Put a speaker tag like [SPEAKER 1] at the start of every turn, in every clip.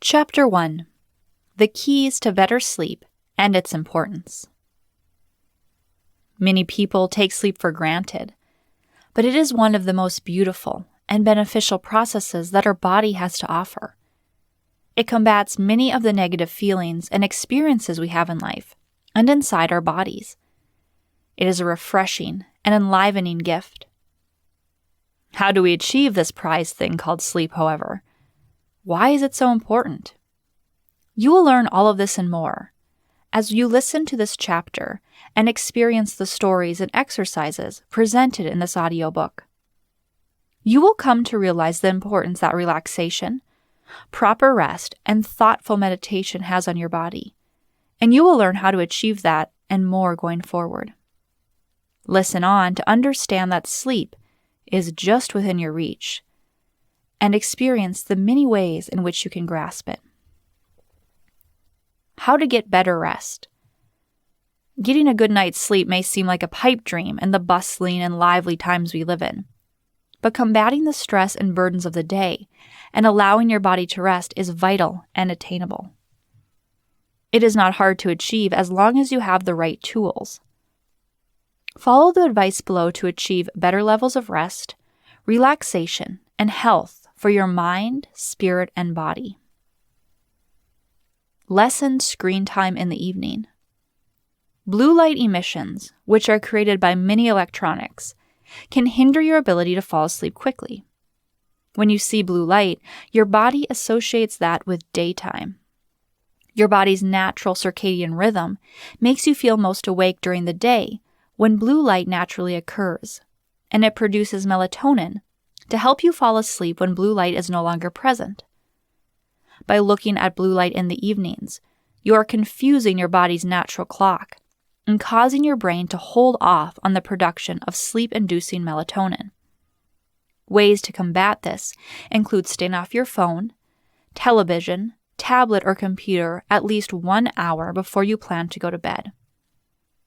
[SPEAKER 1] Chapter 1: The Keys to Better Sleep and Its Importance. Many people take sleep for granted, but it is one of the most beautiful and beneficial processes that our body has to offer. It combats many of the negative feelings and experiences we have in life and inside our bodies. It is a refreshing and enlivening gift. How do we achieve this prized thing called sleep, however? Why is it so important? You will learn all of this and more as you listen to this chapter and experience the stories and exercises presented in this audiobook. You will come to realize the importance that relaxation, proper rest, and thoughtful meditation has on your body, and you will learn how to achieve that and more going forward. Listen on to understand that sleep is just within your reach, and experience the many ways in which you can grasp it. How to get better rest. Getting a good night's sleep may seem like a pipe dream in the bustling and lively times we live in, but combating the stress and burdens of the day and allowing your body to rest is vital and attainable. It is not hard to achieve as long as you have the right tools. Follow the advice below to achieve better levels of rest, relaxation, and health for your mind, spirit, and body. Lessen screen time in the evening. Blue light emissions, which are created by many electronics, can hinder your ability to fall asleep quickly. When you see blue light, your body associates that with daytime. Your body's natural circadian rhythm makes you feel most awake during the day when blue light naturally occurs, and it produces melatonin to help you fall asleep when blue light is no longer present. By looking at blue light in the evenings, you are confusing your body's natural clock and causing your brain to hold off on the production of sleep-inducing melatonin. Ways to combat this include staying off your phone, television, tablet, or computer at least 1 hour before you plan to go to bed.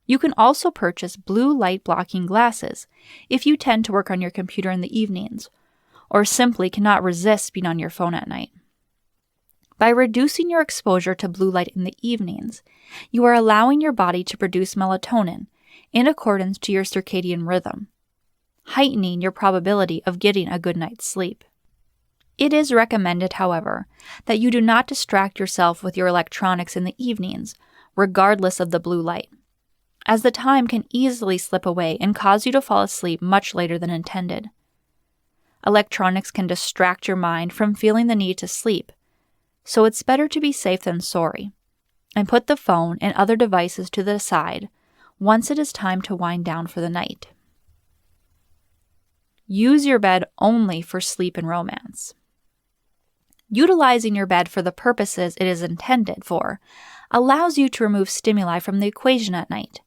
[SPEAKER 1] You can also purchase blue light blocking glasses if you tend to work on your computer in the evenings, or simply cannot resist being on your phone at night. By reducing your exposure to blue light in the evenings, you are allowing your body to produce melatonin in accordance to your circadian rhythm, heightening your probability of getting a good night's sleep. It is recommended, however, that you do not distract yourself with your electronics in the evenings, regardless of the blue light, as the time can easily slip away and cause you to fall asleep much later than intended. Electronics can distract your mind from feeling the need to sleep, so it's better to be safe than sorry, and put the phone and other devices to the side once it is time to wind down for the night. Use your bed only for sleep and romance. Utilizing your bed for the purposes it is intended for allows you to remove stimuli from the equation at night.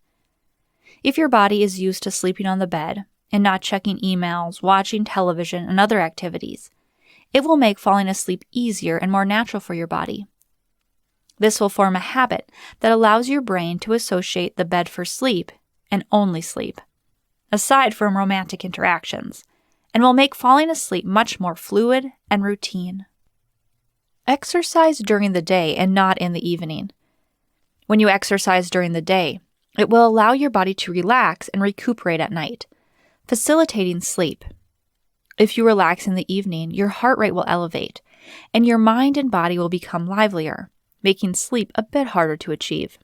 [SPEAKER 1] If your body is used to sleeping on the bed and not checking emails, watching television, and other activities, it will make falling asleep easier and more natural for your body. This will form a habit that allows your brain to associate the bed for sleep and only sleep, aside from romantic interactions, and will make falling asleep much more fluid and routine. Exercise during the day and not in the evening. When you exercise during the day, it will allow your body to relax and recuperate at night, facilitating sleep. If you relax in the evening, your heart rate will elevate, and your mind and body will become livelier, making sleep a bit harder to achieve.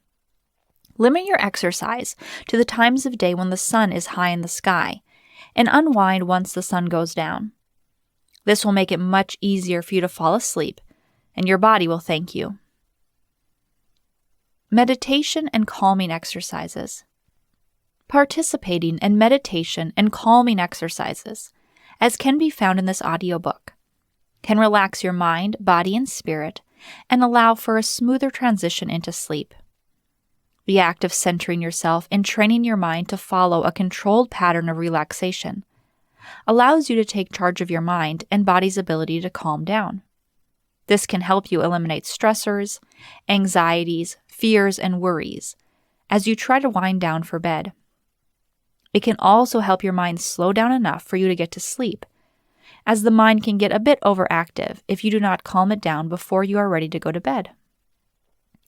[SPEAKER 1] Limit your exercise to the times of day when the sun is high in the sky, and unwind once the sun goes down. This will make it much easier for you to fall asleep, and your body will thank you. Meditation and calming exercises. Participating in meditation and calming exercises, as can be found in this audiobook, can relax your mind, body, and spirit and allow for a smoother transition into sleep. The act of centering yourself and training your mind to follow a controlled pattern of relaxation allows you to take charge of your mind and body's ability to calm down. This can help you eliminate stressors, anxieties, fears, and worries as you try to wind down for bed. It can also help your mind slow down enough for you to get to sleep, as the mind can get a bit overactive if you do not calm it down before you are ready to go to bed.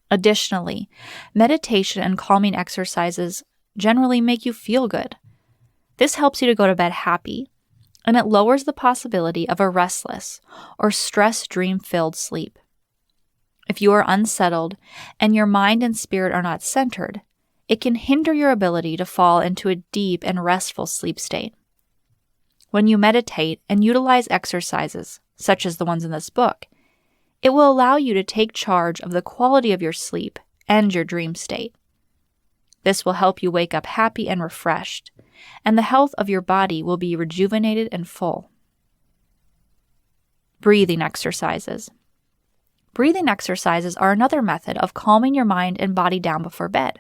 [SPEAKER 1] Additionally, meditation and calming exercises generally make you feel good. This helps you to go to bed happy, and it lowers the possibility of a restless or stress dream-filled sleep. If you are unsettled and your mind and spirit are not centered, it can hinder your ability to fall into a deep and restful sleep state. When you meditate and utilize exercises, such as the ones in this book, it will allow you to take charge of the quality of your sleep and your dream state. This will help you wake up happy and refreshed, and the health of your body will be rejuvenated and full. Breathing exercises. Breathing exercises are another method of calming your mind and body down before bed.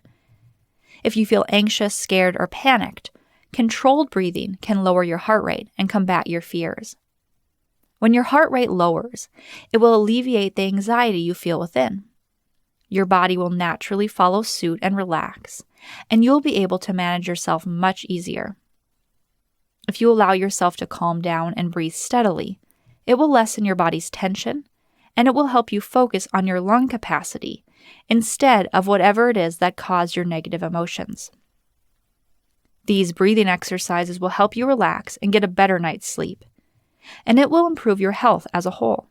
[SPEAKER 1] If you feel anxious, scared, or panicked, controlled breathing can lower your heart rate and combat your fears. When your heart rate lowers, it will alleviate the anxiety you feel within. Your body will naturally follow suit and relax, and you'll be able to manage yourself much easier. If you allow yourself to calm down and breathe steadily, it will lessen your body's tension, and it will help you focus on your lung capacity instead of whatever it is that caused your negative emotions. These breathing exercises will help you relax and get a better night's sleep, and it will improve your health as a whole.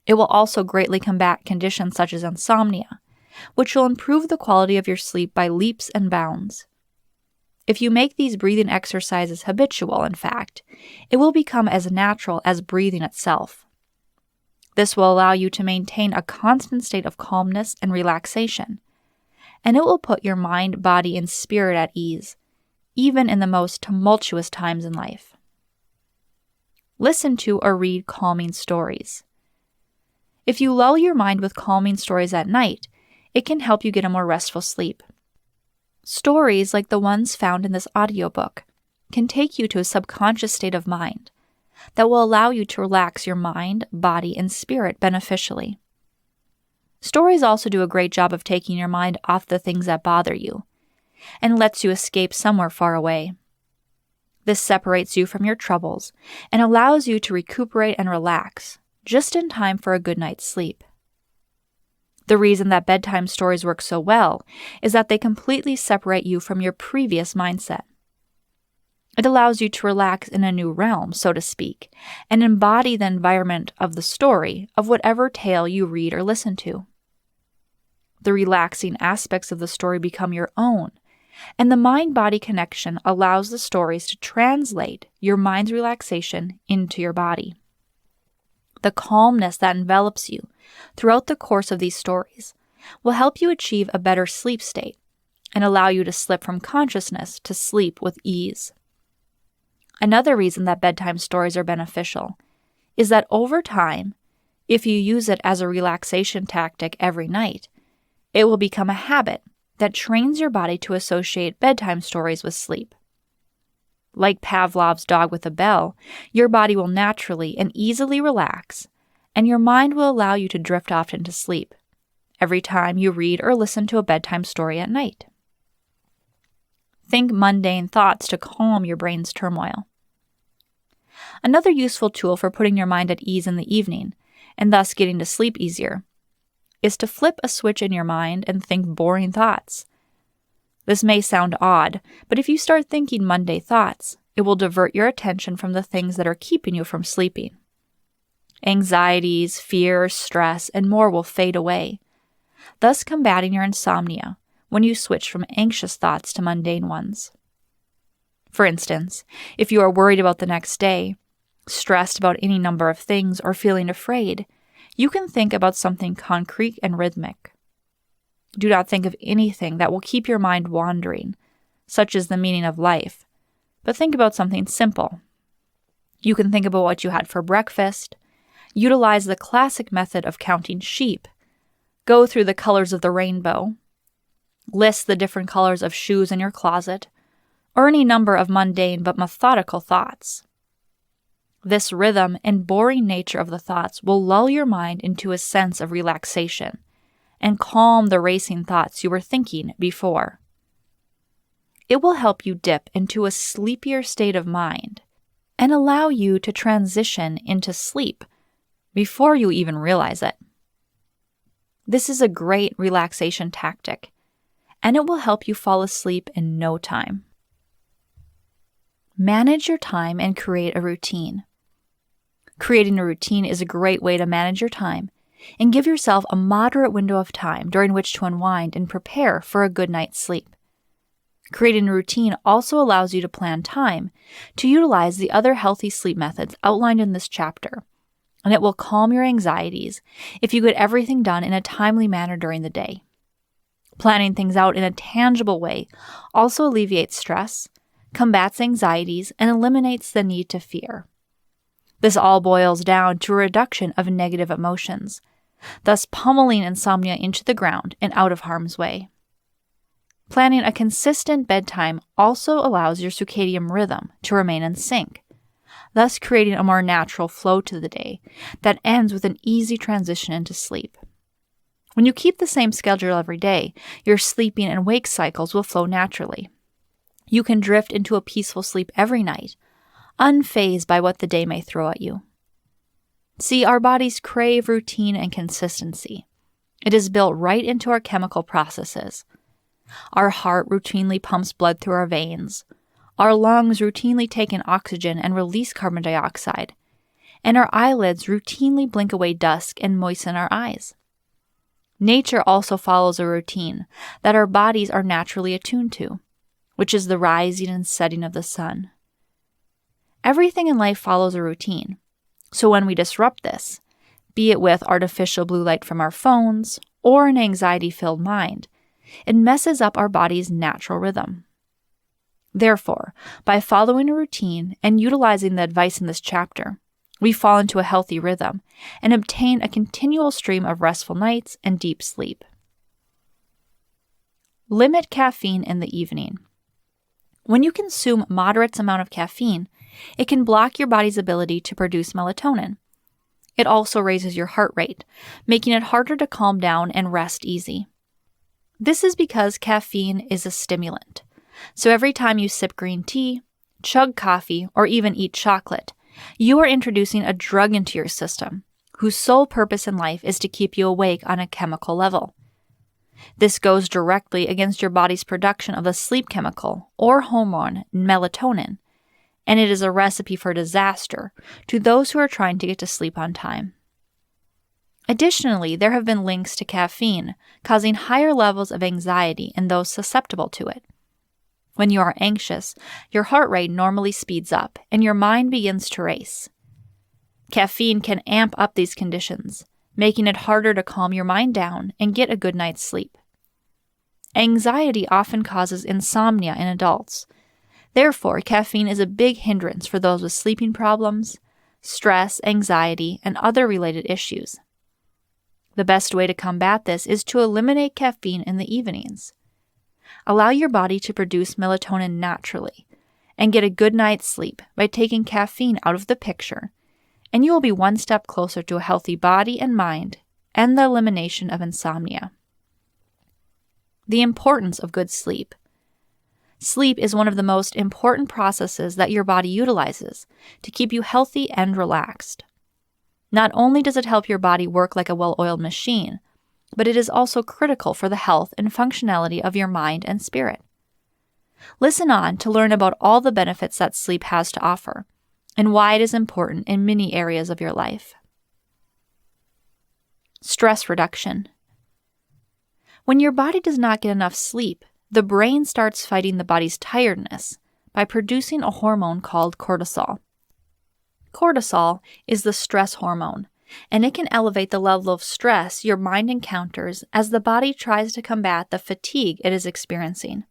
[SPEAKER 1] It will also greatly combat conditions such as insomnia, which will improve the quality of your sleep by leaps and bounds. If you make these breathing exercises habitual, in fact, it will become as natural as breathing itself. This will allow you to maintain a constant state of calmness and relaxation, and it will put your mind, body, and spirit at ease, even in the most tumultuous times in life. Listen to or read calming stories. If you lull your mind with calming stories at night, it can help you get a more restful sleep. Stories like the ones found in this audiobook can take you to a subconscious state of mind that will allow you to relax your mind, body, and spirit beneficially. Stories also do a great job of taking your mind off the things that bother you and lets you escape somewhere far away. This separates you from your troubles and allows you to recuperate and relax just in time for a good night's sleep. The reason that bedtime stories work so well is that they completely separate you from your previous mindset. It allows you to relax in a new realm, so to speak, and embody the environment of the story of whatever tale you read or listen to. The relaxing aspects of the story become your own, and the mind-body connection allows the stories to translate your mind's relaxation into your body. The calmness that envelops you throughout the course of these stories will help you achieve a better sleep state and allow you to slip from consciousness to sleep with ease. Another reason that bedtime stories are beneficial is that over time, if you use it as a relaxation tactic every night, it will become a habit that trains your body to associate bedtime stories with sleep. Like Pavlov's dog with a bell, your body will naturally and easily relax, and your mind will allow you to drift off into sleep every time you read or listen to a bedtime story at night. Think mundane thoughts to calm your brain's turmoil. Another useful tool for putting your mind at ease in the evening, and thus getting to sleep easier, is to flip a switch in your mind and think boring thoughts. This may sound odd, but if you start thinking mundane thoughts, it will divert your attention from the things that are keeping you from sleeping. Anxieties, fears, stress, and more will fade away, thus combating your insomnia when you switch from anxious thoughts to mundane ones. For instance, if you are worried about the next day, stressed about any number of things, or feeling afraid, you can think about something concrete and rhythmic. Do not think of anything that will keep your mind wandering, such as the meaning of life, but think about something simple. You can think about what you had for breakfast, utilize the classic method of counting sheep, go through the colors of the rainbow, list the different colors of shoes in your closet, or any number of mundane but methodical thoughts. This rhythm and boring nature of the thoughts will lull your mind into a sense of relaxation and calm the racing thoughts you were thinking before. It will help you dip into a sleepier state of mind and allow you to transition into sleep before you even realize it. This is a great relaxation tactic, and it will help you fall asleep in no time. Manage your time and create a routine. Creating a routine is a great way to manage your time and give yourself a moderate window of time during which to unwind and prepare for a good night's sleep. Creating a routine also allows you to plan time to utilize the other healthy sleep methods outlined in this chapter, and it will calm your anxieties if you get everything done in a timely manner during the day. Planning things out in a tangible way also alleviates stress, combats anxieties, and eliminates the need to fear. This all boils down to a reduction of negative emotions, thus pummeling insomnia into the ground and out of harm's way. Planning a consistent bedtime also allows your circadian rhythm to remain in sync, thus creating a more natural flow to the day that ends with an easy transition into sleep. When you keep the same schedule every day, your sleeping and wake cycles will flow naturally. You can drift into a peaceful sleep every night, unfazed by what the day may throw at you. See, our bodies crave routine and consistency. It is built right into our chemical processes. Our heart routinely pumps blood through our veins. Our lungs routinely take in oxygen and release carbon dioxide. And our eyelids routinely blink away dust and moisten our eyes. Nature also follows a routine that our bodies are naturally attuned to, which is the rising and setting of the sun. Everything in life follows a routine, so when we disrupt this, be it with artificial blue light from our phones or an anxiety-filled mind, it messes up our body's natural rhythm. Therefore, by following a routine and utilizing the advice in this chapter, we fall into a healthy rhythm and obtain a continual stream of restful nights and deep sleep. Limit caffeine in the evening. When you consume moderate amount of caffeine, it can block your body's ability to produce melatonin. It also raises your heart rate, making it harder to calm down and rest easy. This is because caffeine is a stimulant. So every time you sip green tea, chug coffee, or even eat chocolate, you are introducing a drug into your system, whose sole purpose in life is to keep you awake on a chemical level. This goes directly against your body's production of the sleep chemical, or hormone, melatonin, and it is a recipe for disaster to those who are trying to get to sleep on time. Additionally, there have been links to caffeine causing higher levels of anxiety in those susceptible to it. When you are anxious, your heart rate normally speeds up and your mind begins to race. Caffeine can amp up these conditions, making it harder to calm your mind down and get a good night's sleep. Anxiety often causes insomnia in adults. Therefore, caffeine is a big hindrance for those with sleeping problems, stress, anxiety, and other related issues. The best way to combat this is to eliminate caffeine in the evenings. Allow your body to produce melatonin naturally and get a good night's sleep by taking caffeine out of the picture, and you will be one step closer to a healthy body and mind and the elimination of insomnia. The importance of good sleep. Sleep is one of the most important processes that your body utilizes to keep you healthy and relaxed. Not only does it help your body work like a well-oiled machine, but it is also critical for the health and functionality of your mind and spirit. Listen on to learn about all the benefits that sleep has to offer and why it is important in many areas of your life. Stress reduction. When your body does not get enough sleep, the brain starts fighting the body's tiredness by producing a hormone called cortisol. Cortisol is the stress hormone, and it can elevate the level of stress your mind encounters as the body tries to combat the fatigue it is experiencing.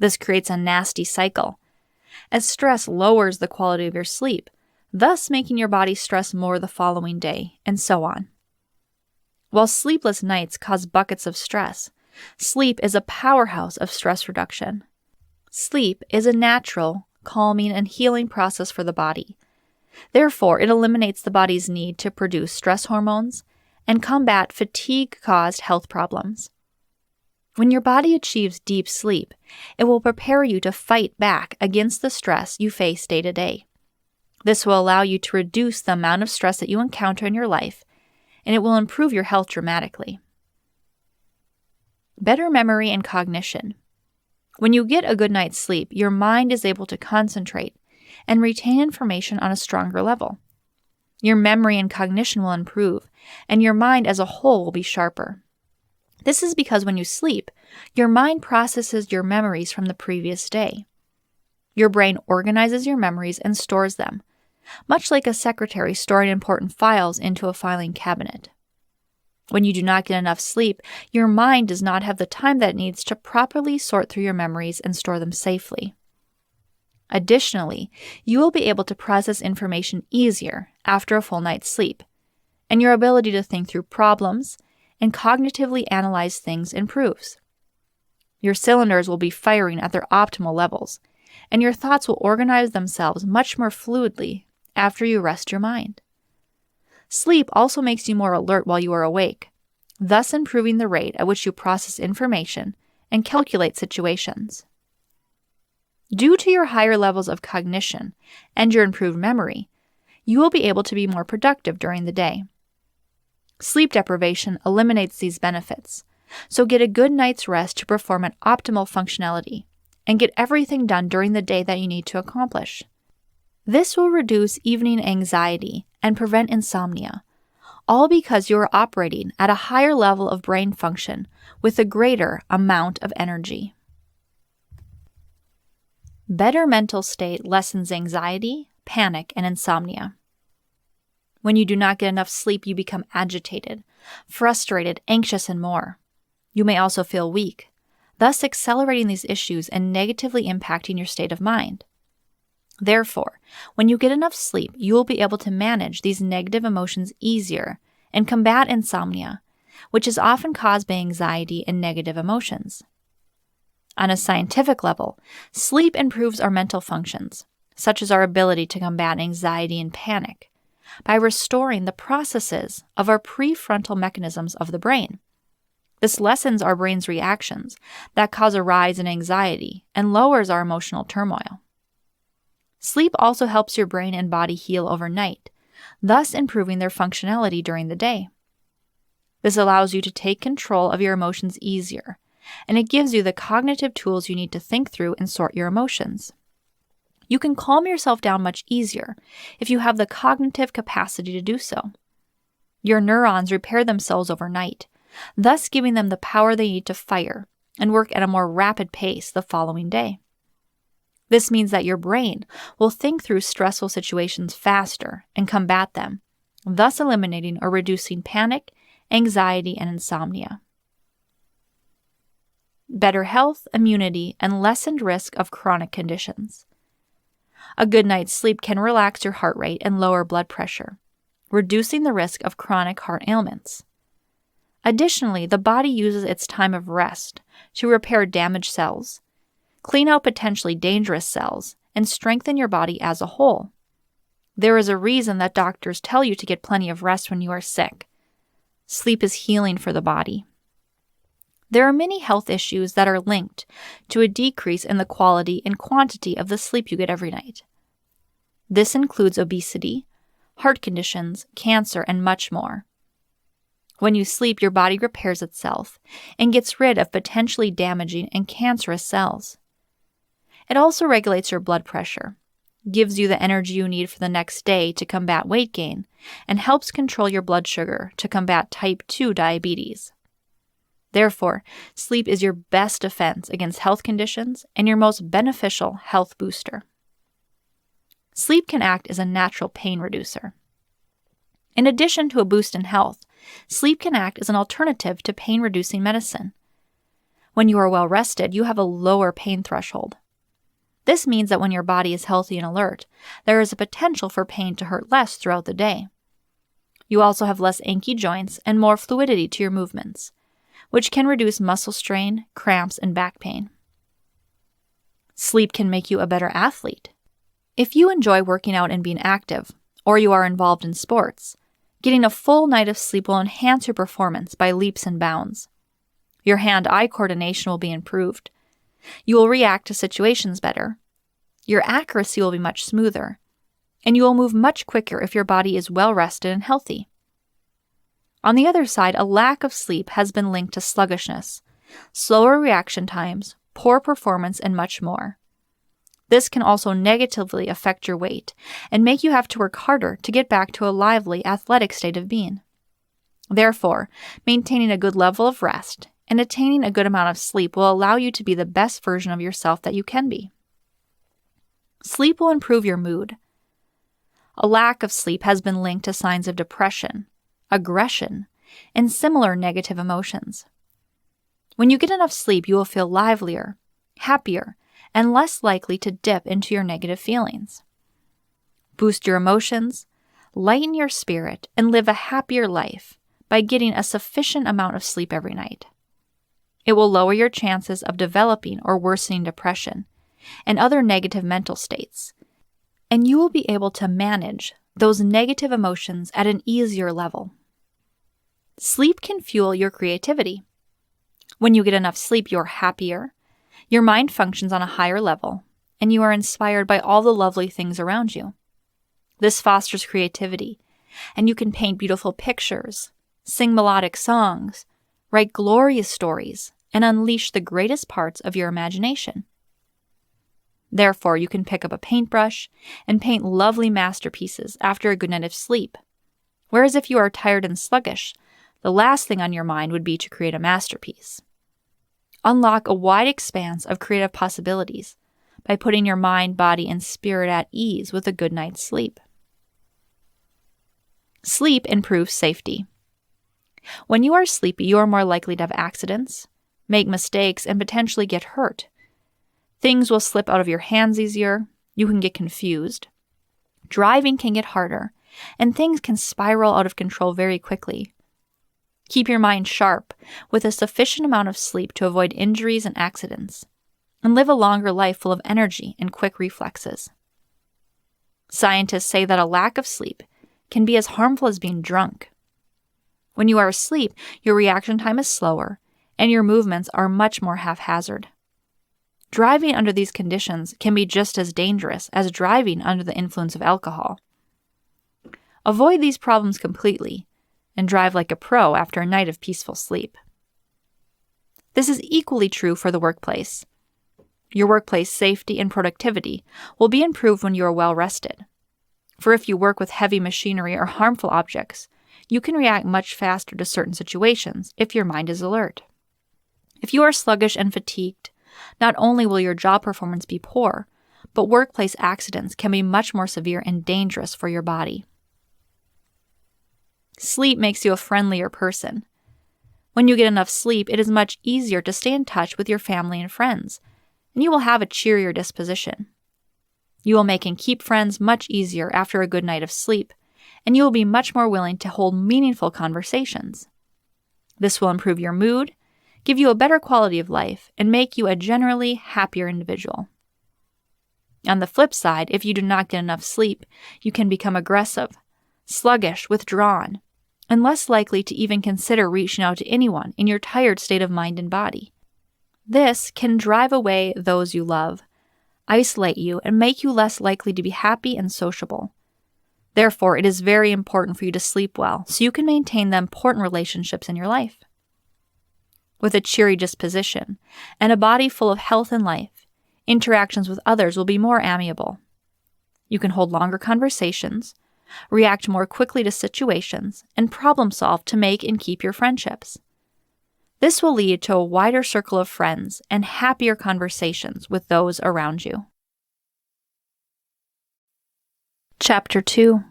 [SPEAKER 1] This creates a nasty cycle, as stress lowers the quality of your sleep, thus making your body stress more the following day, and so on. While sleepless nights cause buckets of stress, sleep is a powerhouse of stress reduction. Sleep is a natural, calming, and healing process for the body. Therefore, it eliminates the body's need to produce stress hormones and combat fatigue-caused health problems. When your body achieves deep sleep, it will prepare you to fight back against the stress you face day to day. This will allow you to reduce the amount of stress that you encounter in your life, and it will improve your health dramatically. Better memory and cognition. When you get a good night's sleep, your mind is able to concentrate and retain information on a stronger level. Your memory and cognition will improve, and your mind as a whole will be sharper. This is because when you sleep, your mind processes your memories from the previous day. Your brain organizes your memories and stores them, much like a secretary storing important files into a filing cabinet. When you do not get enough sleep, your mind does not have the time that it needs to properly sort through your memories and store them safely. Additionally, you will be able to process information easier after a full night's sleep, and your ability to think through problems and cognitively analyze things improves. Your cylinders will be firing at their optimal levels, and your thoughts will organize themselves much more fluidly after you rest your mind. Sleep also makes you more alert while you are awake, thus improving the rate at which you process information and calculate situations. Due to your higher levels of cognition and your improved memory, you will be able to be more productive during the day. Sleep deprivation eliminates these benefits, so get a good night's rest to perform at optimal functionality and get everything done during the day that you need to accomplish. This will reduce evening anxiety and prevent insomnia, all because you are operating at a higher level of brain function with a greater amount of energy. Better mental state lessens anxiety, panic, and insomnia. When you do not get enough sleep, you become agitated, frustrated, anxious, and more. You may also feel weak, thus accelerating these issues and negatively impacting your state of mind. Therefore, when you get enough sleep, you will be able to manage these negative emotions easier and combat insomnia, which is often caused by anxiety and negative emotions. On a scientific level, sleep improves our mental functions, such as our ability to combat anxiety and panic, by restoring the processes of our prefrontal mechanisms of the brain. This lessens our brain's reactions that cause a rise in anxiety and lowers our emotional turmoil. Sleep also helps your brain and body heal overnight, thus improving their functionality during the day. This allows you to take control of your emotions easier, and it gives you the cognitive tools you need to think through and sort your emotions. You can calm yourself down much easier if you have the cognitive capacity to do so. Your neurons repair themselves overnight, thus giving them the power they need to fire and work at a more rapid pace the following day. This means that your brain will think through stressful situations faster and combat them, thus eliminating or reducing panic, anxiety, and insomnia. Better health, immunity, and lessened risk of chronic conditions. A good night's sleep can relax your heart rate and lower blood pressure, reducing the risk of chronic heart ailments. Additionally, the body uses its time of rest to repair damaged cells, clean out potentially dangerous cells, and strengthen your body as a whole. There is a reason that doctors tell you to get plenty of rest when you are sick. Sleep is healing for the body. There are many health issues that are linked to a decrease in the quality and quantity of the sleep you get every night. This includes obesity, heart conditions, cancer, and much more. When you sleep, your body repairs itself and gets rid of potentially damaging and cancerous cells. It also regulates your blood pressure, gives you the energy you need for the next day to combat weight gain, and helps control your blood sugar to combat type 2 diabetes. Therefore, sleep is your best defense against health conditions and your most beneficial health booster. Sleep can act as a natural pain reducer. In addition to a boost in health, sleep can act as an alternative to pain-reducing medicine. When you are well rested, you have a lower pain threshold. This means that when your body is healthy and alert, there is a potential for pain to hurt less throughout the day. You also have less achy joints and more fluidity to your movements, which can reduce muscle strain, cramps, and back pain. Sleep can make you a better athlete. If you enjoy working out and being active, or you are involved in sports, getting a full night of sleep will enhance your performance by leaps and bounds. Your hand-eye coordination will be improved. You will react to situations better. Your accuracy will be much smoother, and you will move much quicker if your body is well rested and healthy. On the other side, a lack of sleep has been linked to sluggishness, slower reaction times, poor performance, and much more. This can also negatively affect your weight and make you have to work harder to get back to a lively, athletic state of being. Therefore, maintaining a good level of rest and attaining a good amount of sleep will allow you to be the best version of yourself that you can be. Sleep will improve your mood. A lack of sleep has been linked to signs of depression, aggression, and similar negative emotions. When you get enough sleep, you will feel livelier, happier, and less likely to dip into your negative feelings. Boost your emotions, lighten your spirit, and live a happier life by getting a sufficient amount of sleep every night. It will lower your chances of developing or worsening depression and other negative mental states, and you will be able to manage those negative emotions at an easier level. Sleep can fuel your creativity. When you get enough sleep, you're happier, your mind functions on a higher level, and you are inspired by all the lovely things around you. This fosters creativity, and you can paint beautiful pictures, sing melodic songs, write glorious stories, and unleash the greatest parts of your imagination. Therefore, you can pick up a paintbrush and paint lovely masterpieces after a good night of sleep. Whereas if you are tired and sluggish, the last thing on your mind would be to create a masterpiece. Unlock a wide expanse of creative possibilities by putting your mind, body, and spirit at ease with a good night's sleep. Sleep improves safety. When you are sleepy, you are more likely to have accidents, make mistakes, and potentially get hurt. Things will slip out of your hands easier, you can get confused, driving can get harder, and things can spiral out of control very quickly. Keep your mind sharp with a sufficient amount of sleep to avoid injuries and accidents, and live a longer life full of energy and quick reflexes. Scientists say that a lack of sleep can be as harmful as being drunk. When you are asleep, your reaction time is slower, and your movements are much more haphazard. Driving under these conditions can be just as dangerous as driving under the influence of alcohol. Avoid these problems completely, and drive like a pro after a night of peaceful sleep. This is equally true for the workplace. Your workplace safety and productivity will be improved when you are well rested. For if you work with heavy machinery or harmful objects, you can react much faster to certain situations if your mind is alert. If you are sluggish and fatigued, not only will your job performance be poor, but workplace accidents can be much more severe and dangerous for your body. Sleep makes you a friendlier person. When you get enough sleep, it is much easier to stay in touch with your family and friends, and you will have a cheerier disposition. You will make and keep friends much easier after a good night of sleep, and you will be much more willing to hold meaningful conversations. This will improve your mood, give you a better quality of life, and make you a generally happier individual. On the flip side, if you do not get enough sleep, you can become aggressive, sluggish, withdrawn, and less likely to even consider reaching out to anyone in your tired state of mind and body. This can drive away those you love, isolate you, and make you less likely to be happy and sociable. Therefore, it is very important for you to sleep well so you can maintain the important relationships in your life. With a cheery disposition and a body full of health and life, interactions with others will be more amiable. You can hold longer conversations, react more quickly to situations, and problem solve to make and keep your friendships. This will lead to a wider circle of friends and happier conversations with those around you. Chapter 2.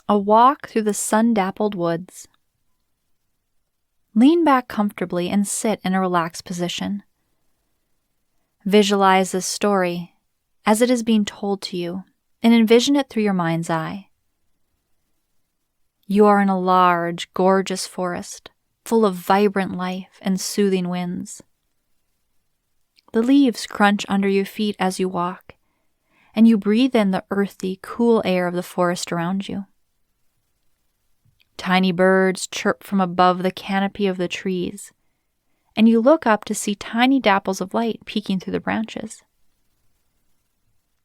[SPEAKER 1] A Walk Through the Sun-Dappled Woods. Lean back comfortably and sit in a relaxed position. Visualize this story as it is being told to you and envision it through your mind's eye. You are in a large, gorgeous forest full of vibrant life and soothing winds. The leaves crunch under your feet as you walk, and you breathe in the earthy, cool air of the forest around you. Tiny birds chirp from above the canopy of the trees, and you look up to see tiny dapples of light peeking through the branches.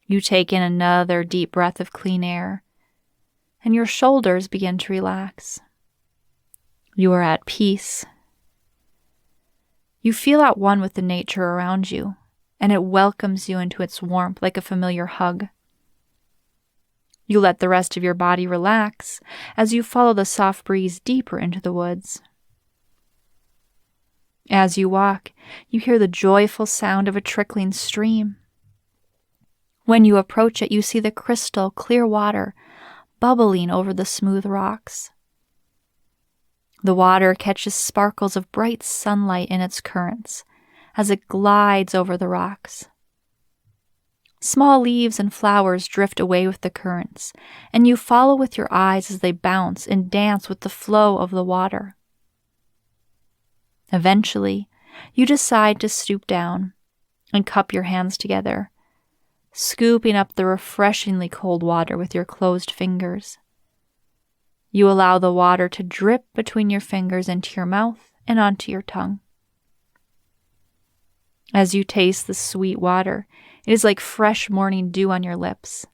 [SPEAKER 1] You take in another deep breath of clean air, and your shoulders begin to relax. You are at peace. You feel at one with the nature around you, and it welcomes you into its warmth like a familiar hug. You let the rest of your body relax as you follow the soft breeze deeper into the woods. As you walk, you hear the joyful sound of a trickling stream. When you approach it, you see the crystal clear water bubbling over the smooth rocks. The water catches sparkles of bright sunlight in its currents as it glides over the rocks. Small leaves and flowers drift away with the currents, and you follow with your eyes as they bounce and dance with the flow of the water. Eventually, you decide to stoop down and cup your hands together, scooping up the refreshingly cold water with your closed fingers. You allow the water to drip between your fingers into your mouth and onto your tongue. As you taste the sweet water, it is like fresh morning dew on your lips.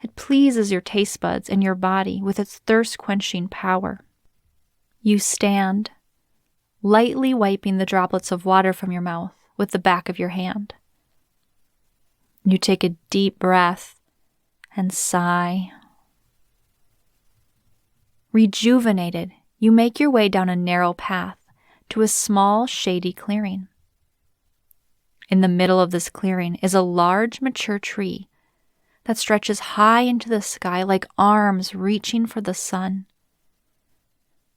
[SPEAKER 1] It pleases your taste buds and your body with its thirst-quenching power. You stand, lightly wiping the droplets of water from your mouth with the back of your hand. You take a deep breath and sigh. Rejuvenated, you make your way down a narrow path to a small, shady clearing. In the middle of this clearing is a large, mature tree that stretches high into the sky like arms reaching for the sun.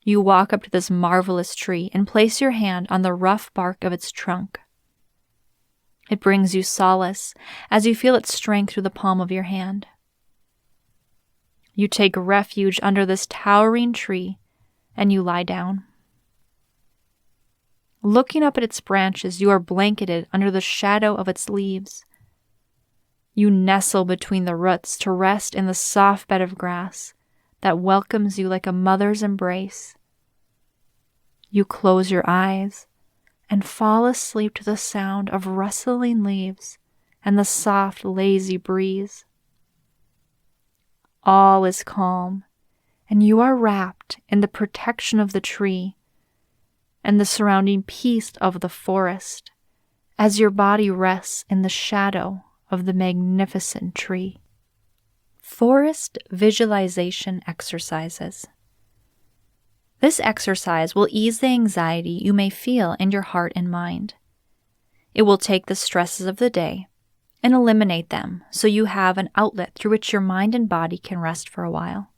[SPEAKER 1] You walk up to this marvelous tree and place your hand on the rough bark of its trunk. It brings you solace as you feel its strength through the palm of your hand. You take refuge under this towering tree and you lie down. Looking up at its branches, you are blanketed under the shadow of its leaves. You nestle between the roots to rest in the soft bed of grass that welcomes you like a mother's embrace. You close your eyes and fall asleep to the sound of rustling leaves and the soft, lazy breeze. All is calm, and you are wrapped in the protection of the tree and the surrounding peace of the forest as your body rests in the shadow of the magnificent tree. Forest visualization exercises. This exercise will ease the anxiety you may feel in your heart and mind. It will take the stresses of the day and eliminate them so you have an outlet through which your mind and body can rest for a while.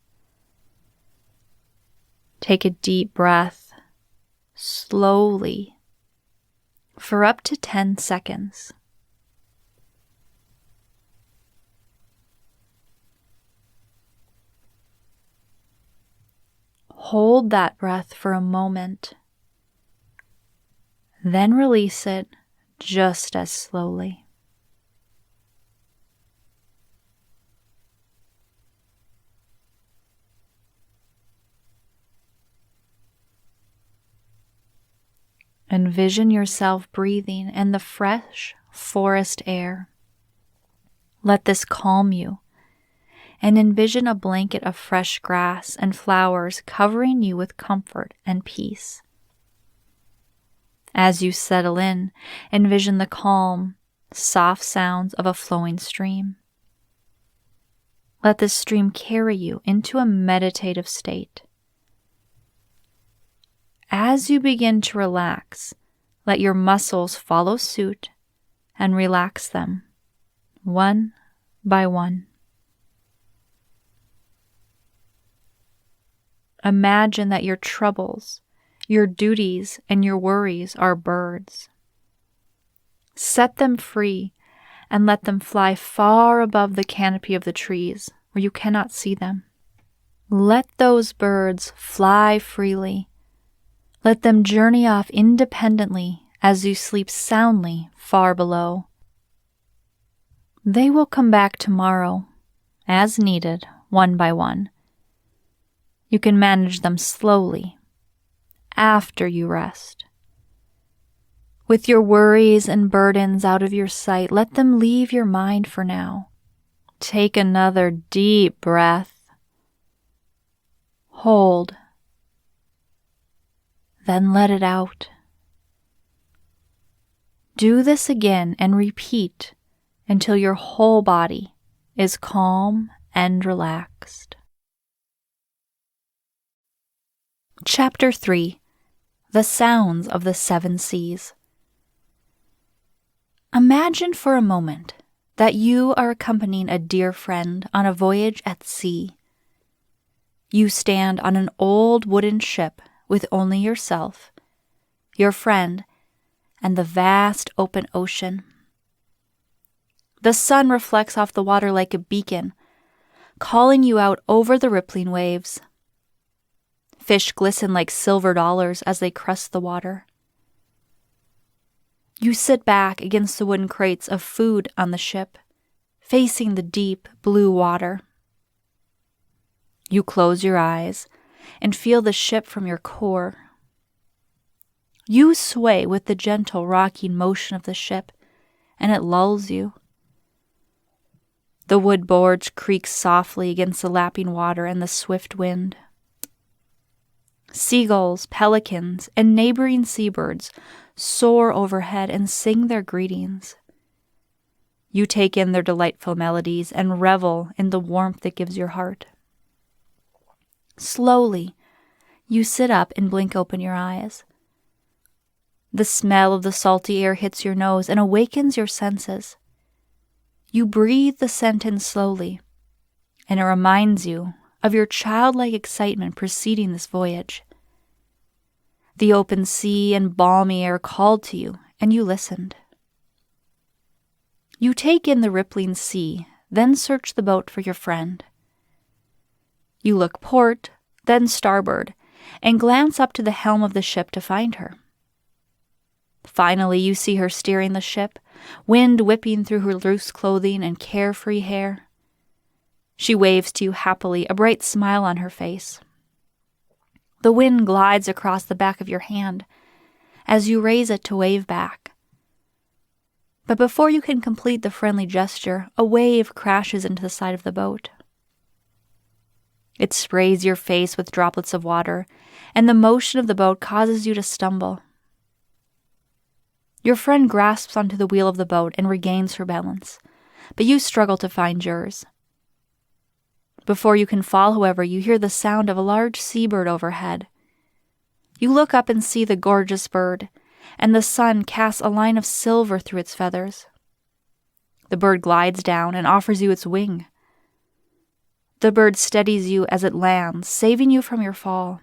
[SPEAKER 1] Take a deep breath, slowly, for up to 10 seconds. Hold that breath for a moment, then release it just as slowly. Envision yourself breathing in the fresh forest air. Let this calm you, and envision a blanket of fresh grass and flowers covering you with comfort and peace. As you settle in, envision the calm, soft sounds of a flowing stream. Let this stream carry you into a meditative state. As you begin to relax, let your muscles follow suit and relax them, one by one. Imagine that your troubles, your duties, and your worries are birds. Set them free and let them fly far above the canopy of the trees where you cannot see them. Let those birds fly freely. Let them journey off independently as you sleep soundly far below. They will come back tomorrow, as needed, one by one. You can manage them slowly, after you rest. With your worries and burdens out of your sight, let them leave your mind for now Take another deep breath. Hold. Then let it out. Do this again and repeat until your whole body is calm and relaxed. Chapter 3: The Sounds of the Seven Seas. Imagine for a moment that you are accompanying a dear friend on a voyage at sea. You stand on an old wooden ship with only yourself, your friend, and the vast open ocean. The sun reflects off the water like a beacon, calling you out over the rippling waves. Fish glisten like silver dollars as they crest the water. You sit back against the wooden crates of food on the ship, facing the deep blue water. You close your eyes and feel the ship from your core. You sway with the gentle rocking motion of the ship, and it lulls you. The wood boards creak softly against the lapping water and the swift wind. Seagulls, pelicans, and neighboring seabirds soar overhead and sing their greetings. You take in their delightful melodies and revel in the warmth it gives your heart. Slowly, you sit up and blink open your eyes. The smell of the salty air hits your nose and awakens your senses. You breathe the scent in slowly, and it reminds you of your childlike excitement preceding this voyage. The open sea and balmy air called to you, and you listened. You take in the rippling sea, then search the boat for your friend. You look port, then starboard, and glance up to the helm of the ship to find her. Finally, you see her steering the ship, wind whipping through her loose clothing and carefree hair. She waves to you happily, a bright smile on her face. The wind glides across the back of your hand as you raise it to wave back. But before you can complete the friendly gesture, a wave crashes into the side of the boat. It sprays your face with droplets of water, and the motion of the boat causes you to stumble. Your friend grasps onto the wheel of the boat and regains her balance, but you struggle to find yours. Before you can fall, however, you hear the sound of a large seabird overhead. You look up and see the gorgeous bird, and the sun casts a line of silver through its feathers. The bird glides down and offers you its wing. The bird steadies you as it lands, saving you from your fall.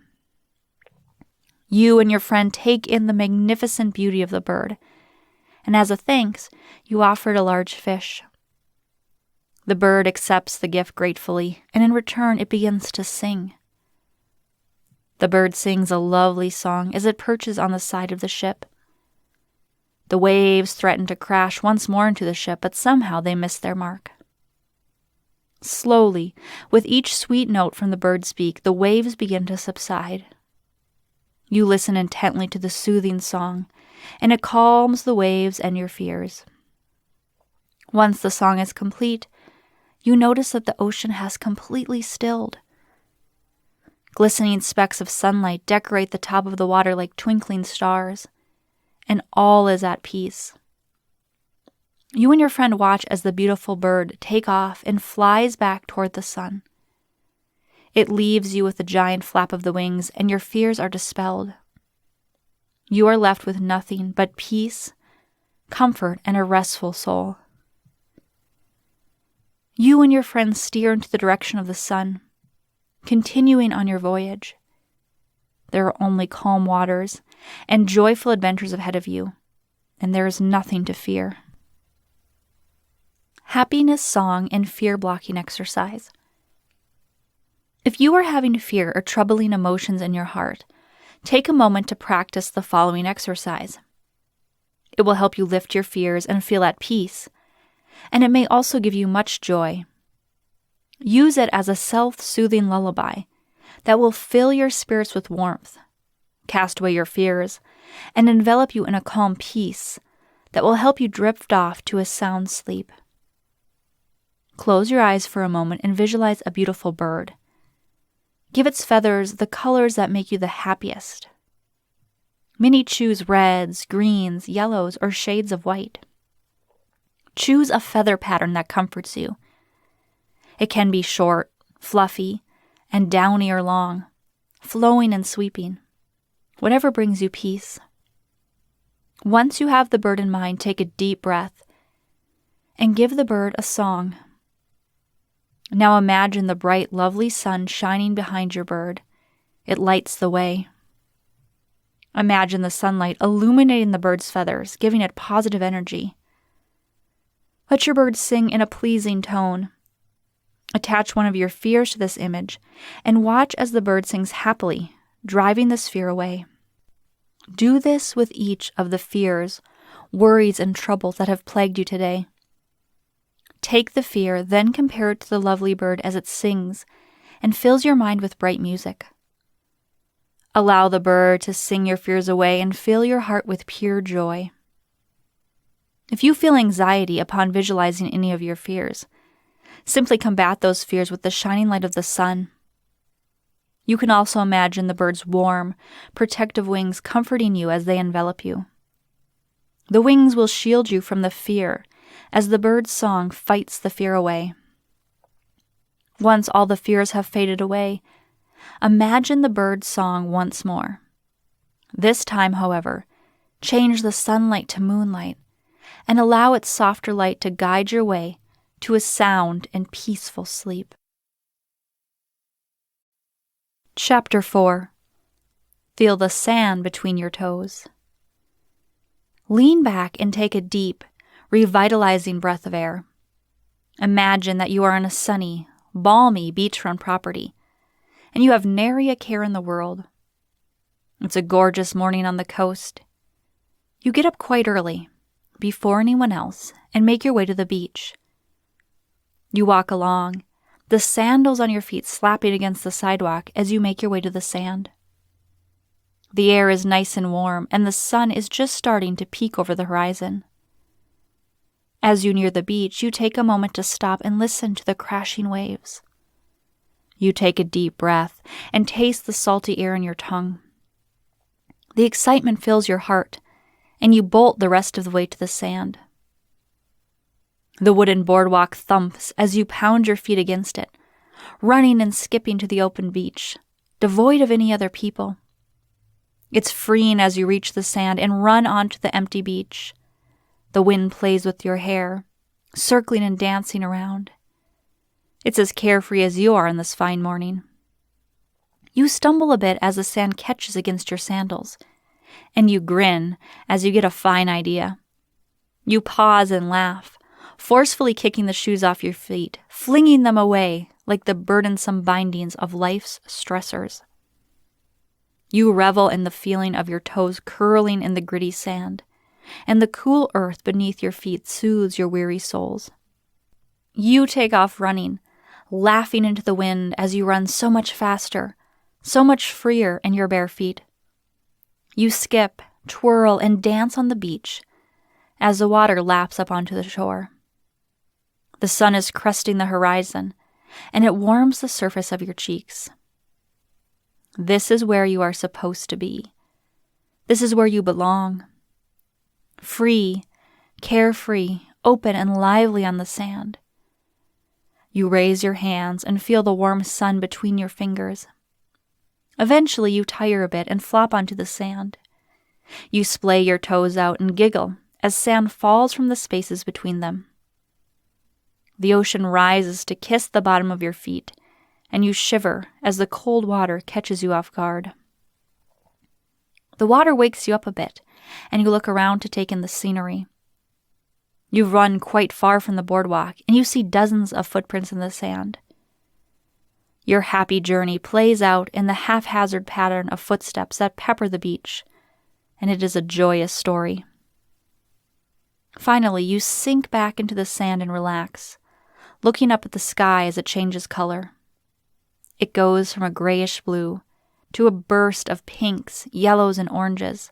[SPEAKER 1] You and your friend take in the magnificent beauty of the bird, and as a thanks, you offer it a large fish. The bird accepts the gift gratefully, and in return it begins to sing. The bird sings a lovely song as it perches on the side of the ship. The waves threaten to crash once more into the ship, but somehow they miss their mark. Slowly, with each sweet note from the bird's beak, the waves begin to subside. You listen intently to the soothing song, and it calms the waves and your fears. Once the song is complete, you notice that the ocean has completely stilled. Glistening specks of sunlight decorate the top of the water like twinkling stars, and all is at peace. You and your friend watch as the beautiful bird take off and flies back toward the sun. It leaves you with a giant flap of the wings, and your fears are dispelled. You are left with nothing but peace, comfort, and a restful soul. You and your friend steer into the direction of the sun, continuing on your voyage. There are only calm waters and joyful adventures ahead of you, and there is nothing to fear. Happiness Song and Fear Blocking Exercise. If you are having fear or troubling emotions in your heart, take a moment to practice the following exercise. It will help you lift your fears and feel at peace, and it may also give you much joy. Use it as a self-soothing lullaby that will fill your spirits with warmth, cast away your fears, and envelop you in a calm peace that will help you drift off to a sound sleep. Close your eyes for a moment and visualize a beautiful bird. Give its feathers the colors that make you the happiest. Many choose reds, greens, yellows, or shades of white. Choose a feather pattern that comforts you. It can be short, fluffy, and downy or long, flowing and sweeping, whatever brings you peace. Once you have the bird in mind, take a deep breath and give the bird a song. Now imagine the bright, lovely sun shining behind your bird. It lights the way. Imagine the sunlight illuminating the bird's feathers, giving it positive energy. Let your bird sing in a pleasing tone. Attach one of your fears to this image and watch as the bird sings happily, driving this fear away. Do this with each of the fears, worries, and troubles that have plagued you today. Take the fear, then compare it to the lovely bird as it sings and fills your mind with bright music. Allow the bird to sing your fears away and fill your heart with pure joy. If you feel anxiety upon visualizing any of your fears, simply combat those fears with the shining light of the sun. You can also imagine the bird's warm, protective wings comforting you as they envelop you. The wings will shield you from the fear as the bird's song fights the fear away. Once all the fears have faded away, imagine the bird's song once more. This time, however, change the sunlight to moonlight and allow its softer light to guide your way to a sound and peaceful sleep. Chapter 4. Feel the sand between your toes. Lean back and take a deep, revitalizing breath of air. Imagine that you are on a sunny, balmy beachfront property, and you have nary a care in the world. It's a gorgeous morning on the coast. You get up quite early, before anyone else, and make your way to the beach. You walk along, the sandals on your feet slapping against the sidewalk as you make your way to the sand. The air is nice and warm, and the sun is just starting to peek over the horizon. As you near the beach, you take a moment to stop and listen to the crashing waves. You take a deep breath and taste the salty air in your tongue. The excitement fills your heart, and you bolt the rest of the way to the sand. The wooden boardwalk thumps as you pound your feet against it, running and skipping to the open beach, devoid of any other people. It's freeing as you reach the sand and run onto the empty beach. The wind plays with your hair, circling and dancing around. It's as carefree as you are on this fine morning. You stumble a bit as the sand catches against your sandals, and you grin as you get a fine idea. You pause and laugh, forcefully kicking the shoes off your feet, flinging them away like the burdensome bindings of life's stressors. You revel in the feeling of your toes curling in the gritty sand, and the cool earth beneath your feet soothes your weary soles. You take off running, laughing into the wind as you run so much faster, so much freer in your bare feet. You skip, twirl, and dance on the beach as the water laps up onto the shore. The sun is cresting the horizon, and it warms the surface of your cheeks. This is where you are supposed to be. This is where you belong. Free, carefree, open, and lively on the sand. You raise your hands and feel the warm sun between your fingers. Eventually, you tire a bit and flop onto the sand. You splay your toes out and giggle as sand falls from the spaces between them. The ocean rises to kiss the bottom of your feet, and you shiver as the cold water catches you off guard. The water wakes you up a bit, and you look around to take in the scenery. You've run quite far from the boardwalk, and you see dozens of footprints in the sand. Your happy journey plays out in the haphazard pattern of footsteps that pepper the beach, and it is a joyous story. Finally, you sink back into the sand and relax, looking up at the sky as it changes color. It goes from a grayish blue to a burst of pinks, yellows, and oranges.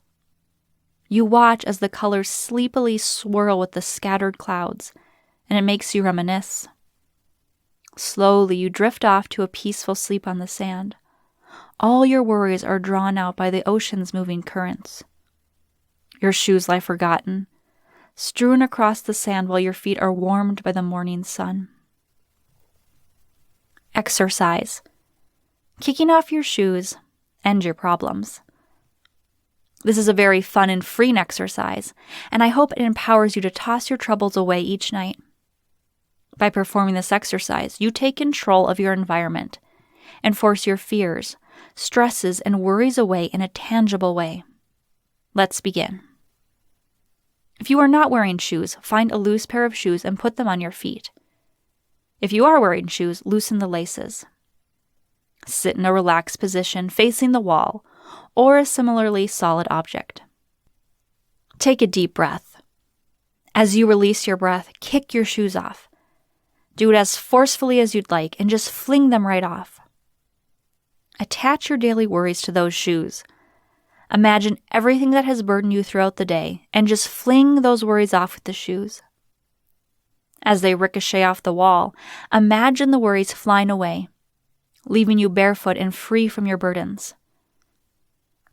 [SPEAKER 1] You watch as the colors sleepily swirl with the scattered clouds, and it makes you reminisce. Slowly, you drift off to a peaceful sleep on the sand. All your worries are drawn out by the ocean's moving currents. Your shoes lie forgotten, strewn across the sand while your feet are warmed by the morning sun. Exercise. Kicking off your shoes, end your problems. This is a very fun and freeing exercise, and I hope it empowers you to toss your troubles away each night. By performing this exercise, you take control of your environment and force your fears, stresses, and worries away in a tangible way. Let's begin. If you are not wearing shoes, find a loose pair of shoes and put them on your feet. If you are wearing shoes, loosen the laces. Sit in a relaxed position facing the wall or a similarly solid object. Take a deep breath. As you release your breath, kick your shoes off. Do it as forcefully as you'd like and just fling them right off. Attach your daily worries to those shoes. Imagine everything that has burdened you throughout the day and just fling those worries off with the shoes. As they ricochet off the wall, imagine the worries flying away, leaving you barefoot and free from your burdens.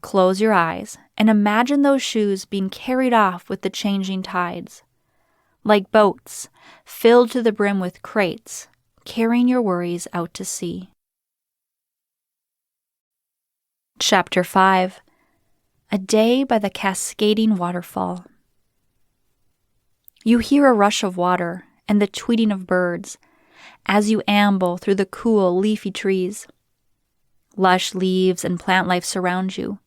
[SPEAKER 1] Close your eyes and imagine those shoes being carried off with the changing tides, like boats filled to the brim with crates, carrying your worries out to sea. Chapter 5. A Day by the Cascading Waterfall. You hear a rush of water and the tweeting of birds as you amble through the cool, leafy trees. Lush leaves and plant life surround you,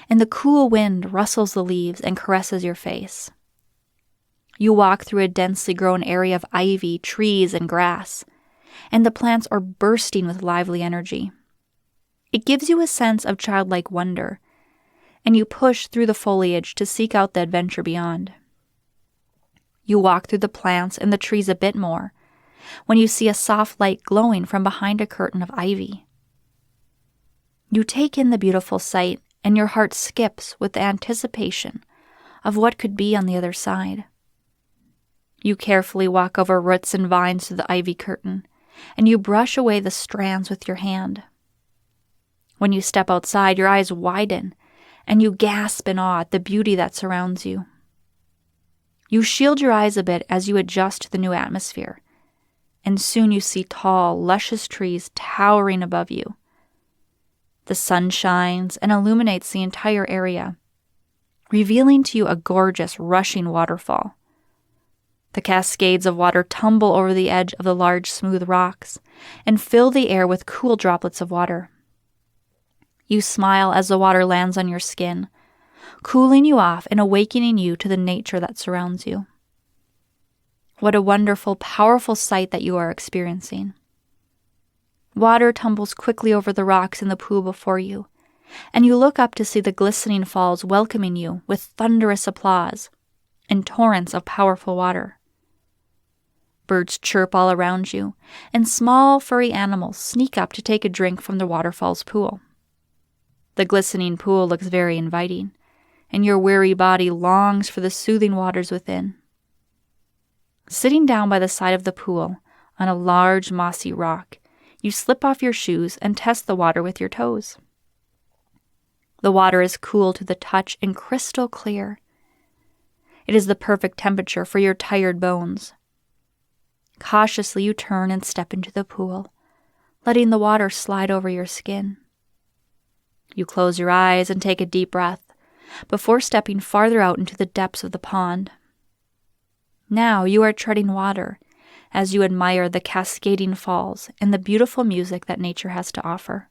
[SPEAKER 1] and the cool wind rustles the leaves and caresses your face. You walk through a densely grown area of ivy, trees, and grass, and the plants are bursting with lively energy. It gives you a sense of childlike wonder, and you push through the foliage to seek out the adventure beyond. You walk through the plants and the trees a bit more, when you see a soft light glowing from behind a curtain of ivy. You take in the beautiful sight, and your heart skips with the anticipation of what could be on the other side. You carefully walk over roots and vines to the ivy curtain, and you brush away the strands with your hand. When you step outside, your eyes widen, and you gasp in awe at the beauty that surrounds you. You shield your eyes a bit as you adjust to the new atmosphere, and soon you see tall, luscious trees towering above you. The sun shines and illuminates the entire area, revealing to you a gorgeous, rushing waterfall. The cascades of water tumble over the edge of the large, smooth rocks and fill the air with cool droplets of water. You smile as the water lands on your skin, cooling you off and awakening you to the nature that surrounds you. What a wonderful, powerful sight that you are experiencing. Water tumbles quickly over the rocks in the pool before you, and you look up to see the glistening falls welcoming you with thunderous applause and torrents of powerful water. Birds chirp all around you, and small, furry animals sneak up to take a drink from the waterfall's pool. The glistening pool looks very inviting, and your weary body longs for the soothing waters within. Sitting down by the side of the pool, on a large, mossy rock, you slip off your shoes and test the water with your toes. The water is cool to the touch and crystal clear. It is the perfect temperature for your tired bones. Cautiously, you turn and step into the pool, letting the water slide over your skin. You close your eyes and take a deep breath before stepping farther out into the depths of the pond. Now you are treading water as you admire the cascading falls and the beautiful music that nature has to offer.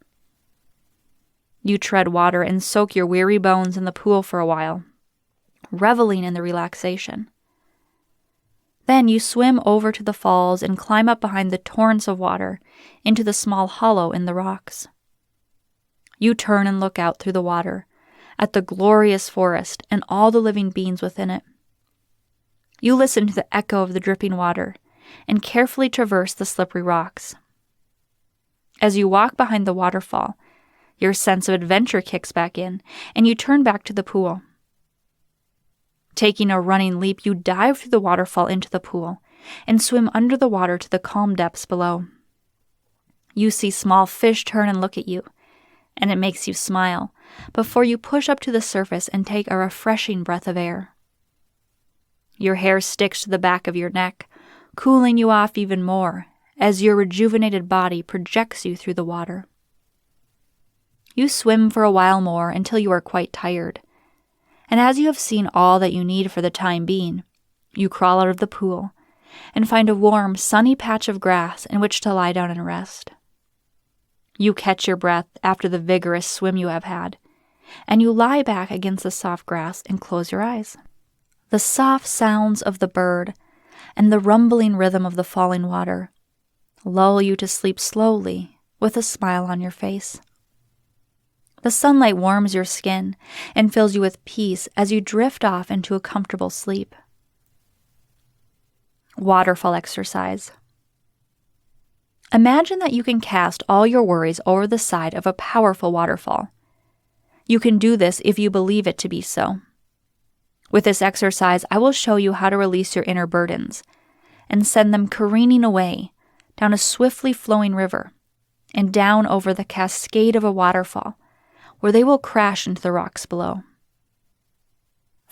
[SPEAKER 1] You tread water and soak your weary bones in the pool for a while, reveling in the relaxation. Then you swim over to the falls and climb up behind the torrents of water into the small hollow in the rocks. You turn and look out through the water at the glorious forest and all the living beings within it. You listen to the echo of the dripping water and carefully traverse the slippery rocks. As you walk behind the waterfall, your sense of adventure kicks back in, and you turn back to the pool. Taking a running leap, you dive through the waterfall into the pool and swim under the water to the calm depths below. You see small fish turn and look at you, and it makes you smile before you push up to the surface and take a refreshing breath of air. Your hair sticks to the back of your neck, cooling you off even more as your rejuvenated body projects you through the water. You swim for a while more until you are quite tired, and as you have seen all that you need for the time being, you crawl out of the pool and find a warm, sunny patch of grass in which to lie down and rest. You catch your breath after the vigorous swim you have had, and you lie back against the soft grass and close your eyes. The soft sounds of the bird and the rumbling rhythm of the falling water lull you to sleep slowly with a smile on your face. The sunlight warms your skin and fills you with peace as you drift off into a comfortable sleep. Waterfall exercise. Imagine that you can cast all your worries over the side of a powerful waterfall. You can do this if you believe it to be so. With this exercise, I will show you how to release your inner burdens and send them careening away down a swiftly flowing river and down over the cascade of a waterfall, where they will crash into the rocks below.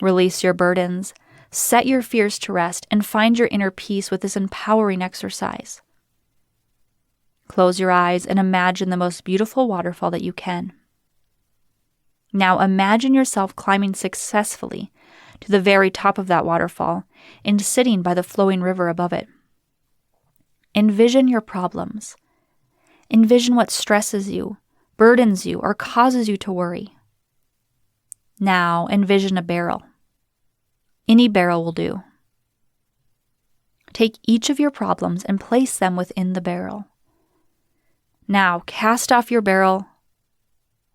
[SPEAKER 1] Release your burdens, set your fears to rest, and find your inner peace with this empowering exercise. Close your eyes and imagine the most beautiful waterfall that you can. Now imagine yourself climbing successfully to the very top of that waterfall and sitting by the flowing river above it. Envision your problems. Envision what stresses you, burdens you, or causes you to worry. Now envision a barrel. Any barrel will do. Take each of your problems and place them within the barrel. Now cast off your barrel.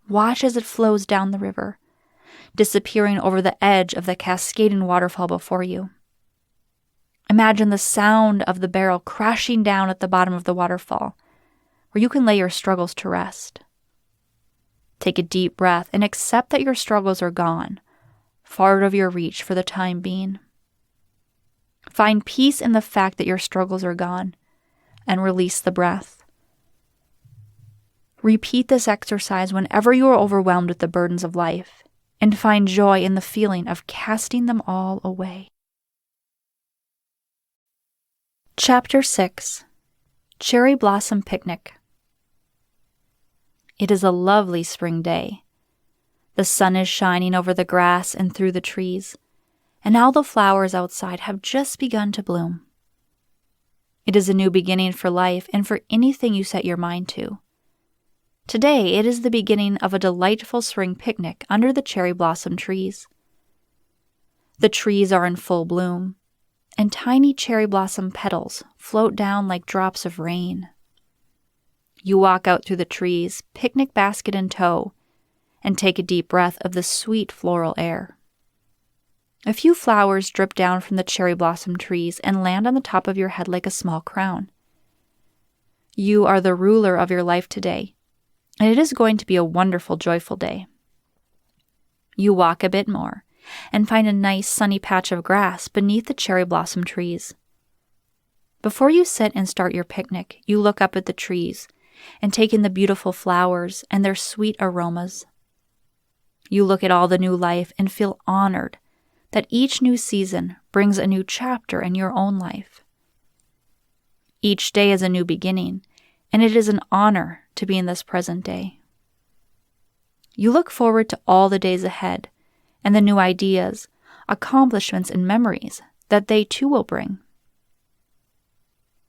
[SPEAKER 1] Watch as it flows down the river, disappearing over the edge of the cascading waterfall before you. Imagine the sound of the barrel crashing down at the bottom of the waterfall, where you can lay your struggles to rest. Take a deep breath and accept that your struggles are gone, far out of your reach for the time being. Find peace in the fact that your struggles are gone, and release the breath. Repeat this exercise whenever you are overwhelmed with the burdens of life, and find joy in the feeling of casting them all away. Chapter 6. Cherry Blossom Picnic. It is a lovely spring day. The sun is shining over the grass and through the trees, and all the flowers outside have just begun to bloom. It is a new beginning for life and for anything you set your mind to. Today, it is the beginning of a delightful spring picnic under the cherry blossom trees. The trees are in full bloom, and tiny cherry blossom petals float down like drops of rain. You walk out through the trees, picnic basket in tow, and take a deep breath of the sweet floral air. A few flowers drip down from the cherry blossom trees and land on the top of your head like a small crown. You are the ruler of your life today, and it is going to be a wonderful, joyful day. You walk a bit more and find a nice sunny patch of grass beneath the cherry blossom trees. Before you sit and start your picnic, you look up at the trees and take in the beautiful flowers and their sweet aromas. You look at all the new life and feel honored that each new season brings a new chapter in your own life. Each day is a new beginning, and it is an honor to be in this present day. You look forward to all the days ahead and the new ideas, accomplishments, and memories that they too will bring.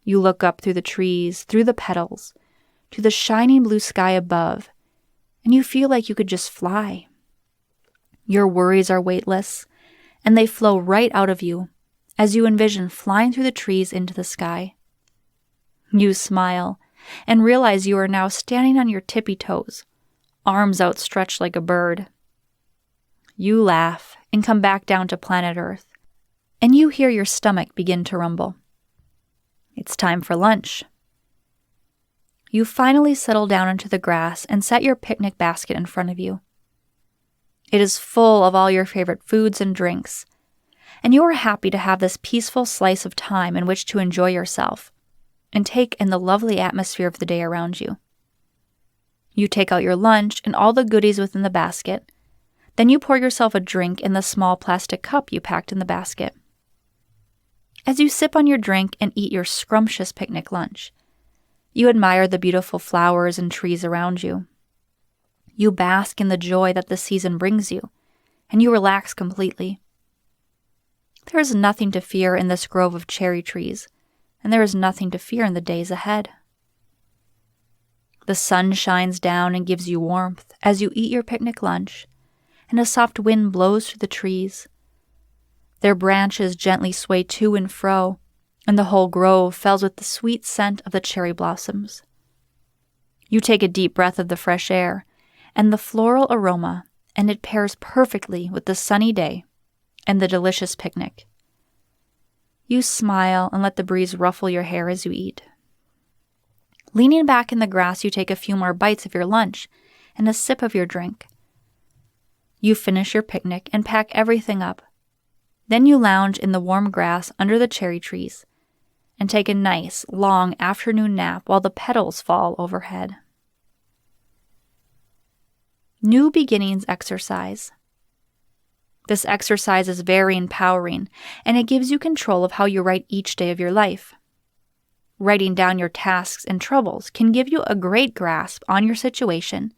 [SPEAKER 1] You look up through the trees, through the petals, to the shining blue sky above, and you feel like you could just fly. Your worries are weightless, and they flow right out of you as you envision flying through the trees into the sky. You smile and realize you are now standing on your tippy toes, arms outstretched like a bird. You laugh and come back down to planet Earth, and you hear your stomach begin to rumble. It's time for lunch. You finally settle down into the grass and set your picnic basket in front of you. It is full of all your favorite foods and drinks, and you are happy to have this peaceful slice of time in which to enjoy yourself. and take in the lovely atmosphere of the day around you. You take out your lunch and all the goodies within the basket. Then you pour yourself a drink in the small plastic cup you packed in the basket. As you sip on your drink and eat your scrumptious picnic lunch, you admire the beautiful flowers and trees around you. You bask in the joy that the season brings you, and you relax completely. There is nothing to fear in this grove of cherry trees, and there is nothing to fear in the days ahead. The sun shines down and gives you warmth as you eat your picnic lunch, and a soft wind blows through the trees. Their branches gently sway to and fro, and the whole grove fills with the sweet scent of the cherry blossoms. You take a deep breath of the fresh air and the floral aroma, and it pairs perfectly with the sunny day and the delicious picnic. You smile and let the breeze ruffle your hair as you eat. Leaning back in the grass, you take a few more bites of your lunch and a sip of your drink. You finish your picnic and pack everything up. Then you lounge in the warm grass under the cherry trees and take a nice, long afternoon nap while the petals fall overhead. New Beginnings Exercise. This exercise is very empowering, and it gives you control of how you write each day of your life. Writing down your tasks and troubles can give you a great grasp on your situation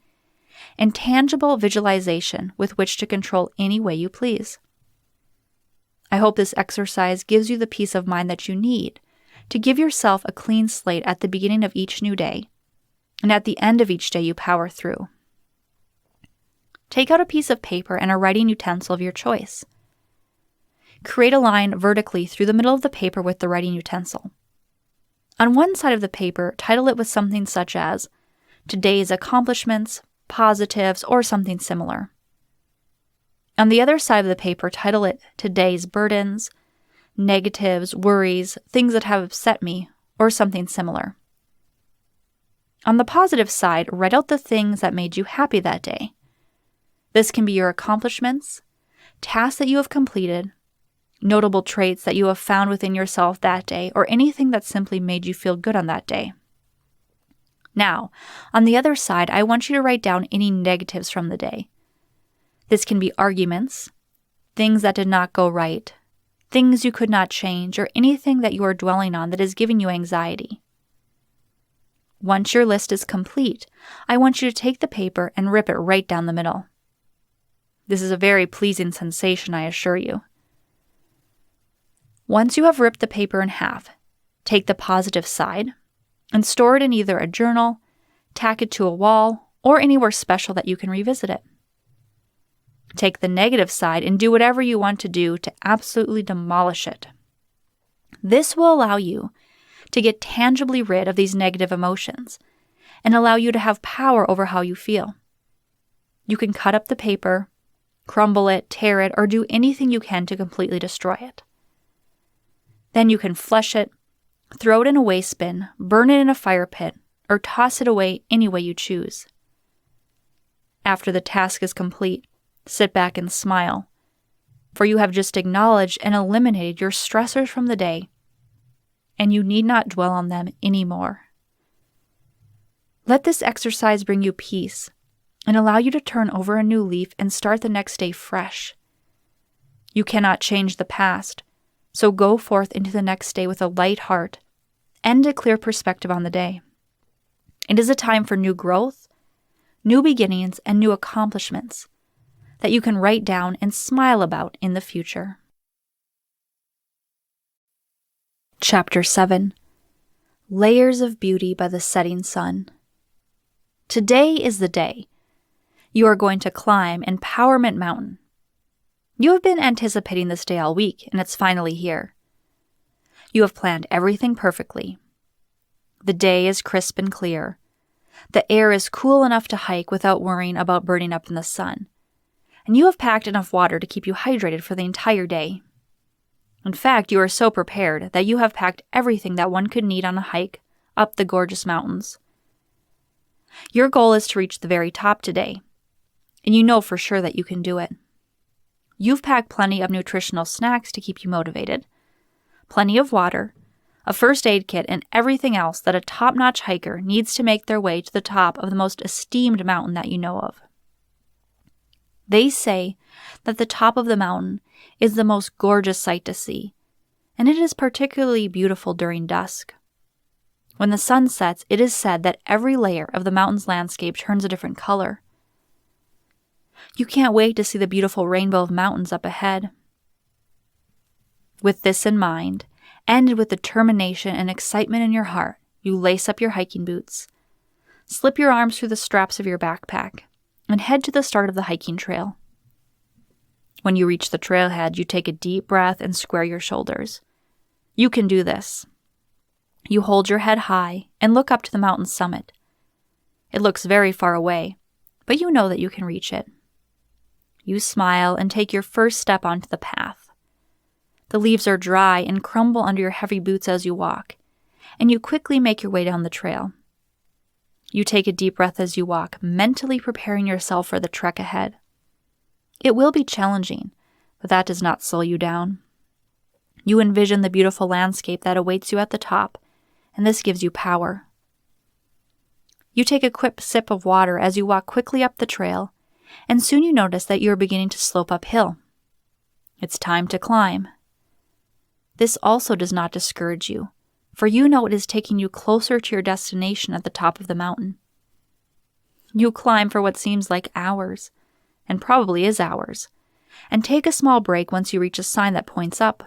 [SPEAKER 1] and tangible visualization with which to control any way you please. I hope this exercise gives you the peace of mind that you need to give yourself a clean slate at the beginning of each new day, and at the end of each day you power through. Take out a piece of paper and a writing utensil of your choice. Create a line vertically through the middle of the paper with the writing utensil. On one side of the paper, title it with something such as Today's Accomplishments, Positives, or something similar. On the other side of the paper, title it Today's Burdens, Negatives, Worries, Things that Have Upset Me, or something similar. On the positive side, write out the things that made you happy that day. This can be your accomplishments, tasks that you have completed, notable traits that you have found within yourself that day, or anything that simply made you feel good on that day. Now, on the other side, I want you to write down any negatives from the day. This can be arguments, things that did not go right, things you could not change, or anything that you are dwelling on that is giving you anxiety. Once your list is complete, I want you to take the paper and rip it right down the middle. This is a very pleasing sensation, I assure you. Once you have ripped the paper in half, take the positive side and store it in either a journal, tack it to a wall, or anywhere special that you can revisit it. Take the negative side and do whatever you want to do to absolutely demolish it. This will allow you to get tangibly rid of these negative emotions and allow you to have power over how you feel. You can cut up the paper, crumble it, tear it, or do anything you can to completely destroy it. Then you can flush it, throw it in a waste bin, burn it in a fire pit, or toss it away any way you choose. After the task is complete, sit back and smile, for you have just acknowledged and eliminated your stressors from the day, and you need not dwell on them anymore. Let this exercise bring you peace and allow you to turn over a new leaf and start the next day fresh. You cannot change the past, so go forth into the next day with a light heart and a clear perspective on the day. It is a time for new growth, new beginnings, and new accomplishments that you can write down and smile about in the future. Chapter 7. Layers of Beauty by the Setting Sun. Today is the day. You are going to climb Empowerment Mountain. You have been anticipating this day all week, and it's finally here. You have planned everything perfectly. The day is crisp and clear. The air is cool enough to hike without worrying about burning up in the sun. And you have packed enough water to keep you hydrated for the entire day. In fact, you are so prepared that you have packed everything that one could need on a hike up the gorgeous mountains. Your goal is to reach the very top today, and you know for sure that you can do it. You've packed plenty of nutritional snacks to keep you motivated, plenty of water, a first aid kit, and everything else that a top-notch hiker needs to make their way to the top of the most esteemed mountain that you know of. They say that the top of the mountain is the most gorgeous sight to see, and it is particularly beautiful during dusk. When the sun sets, it is said that every layer of the mountain's landscape turns a different color. You can't wait to see the beautiful rainbow of mountains up ahead. With this in mind, and with determination and excitement in your heart, you lace up your hiking boots, slip your arms through the straps of your backpack, and head to the start of the hiking trail. When you reach the trailhead, you take a deep breath and square your shoulders. You can do this. You hold your head high and look up to the mountain's summit. It looks very far away, but you know that you can reach it. You smile and take your first step onto the path. The leaves are dry and crumble under your heavy boots as you walk, and you quickly make your way down the trail. You take a deep breath as you walk, mentally preparing yourself for the trek ahead. It will be challenging, but that does not slow you down. You envision the beautiful landscape that awaits you at the top, and this gives you power. You take a quick sip of water as you walk quickly up the trail, and soon you notice that you are beginning to slope uphill. It's time to climb. This also does not discourage you, for you know it is taking you closer to your destination at the top of the mountain. You climb for what seems like hours, and probably is hours, and take a small break once you reach a sign that points up.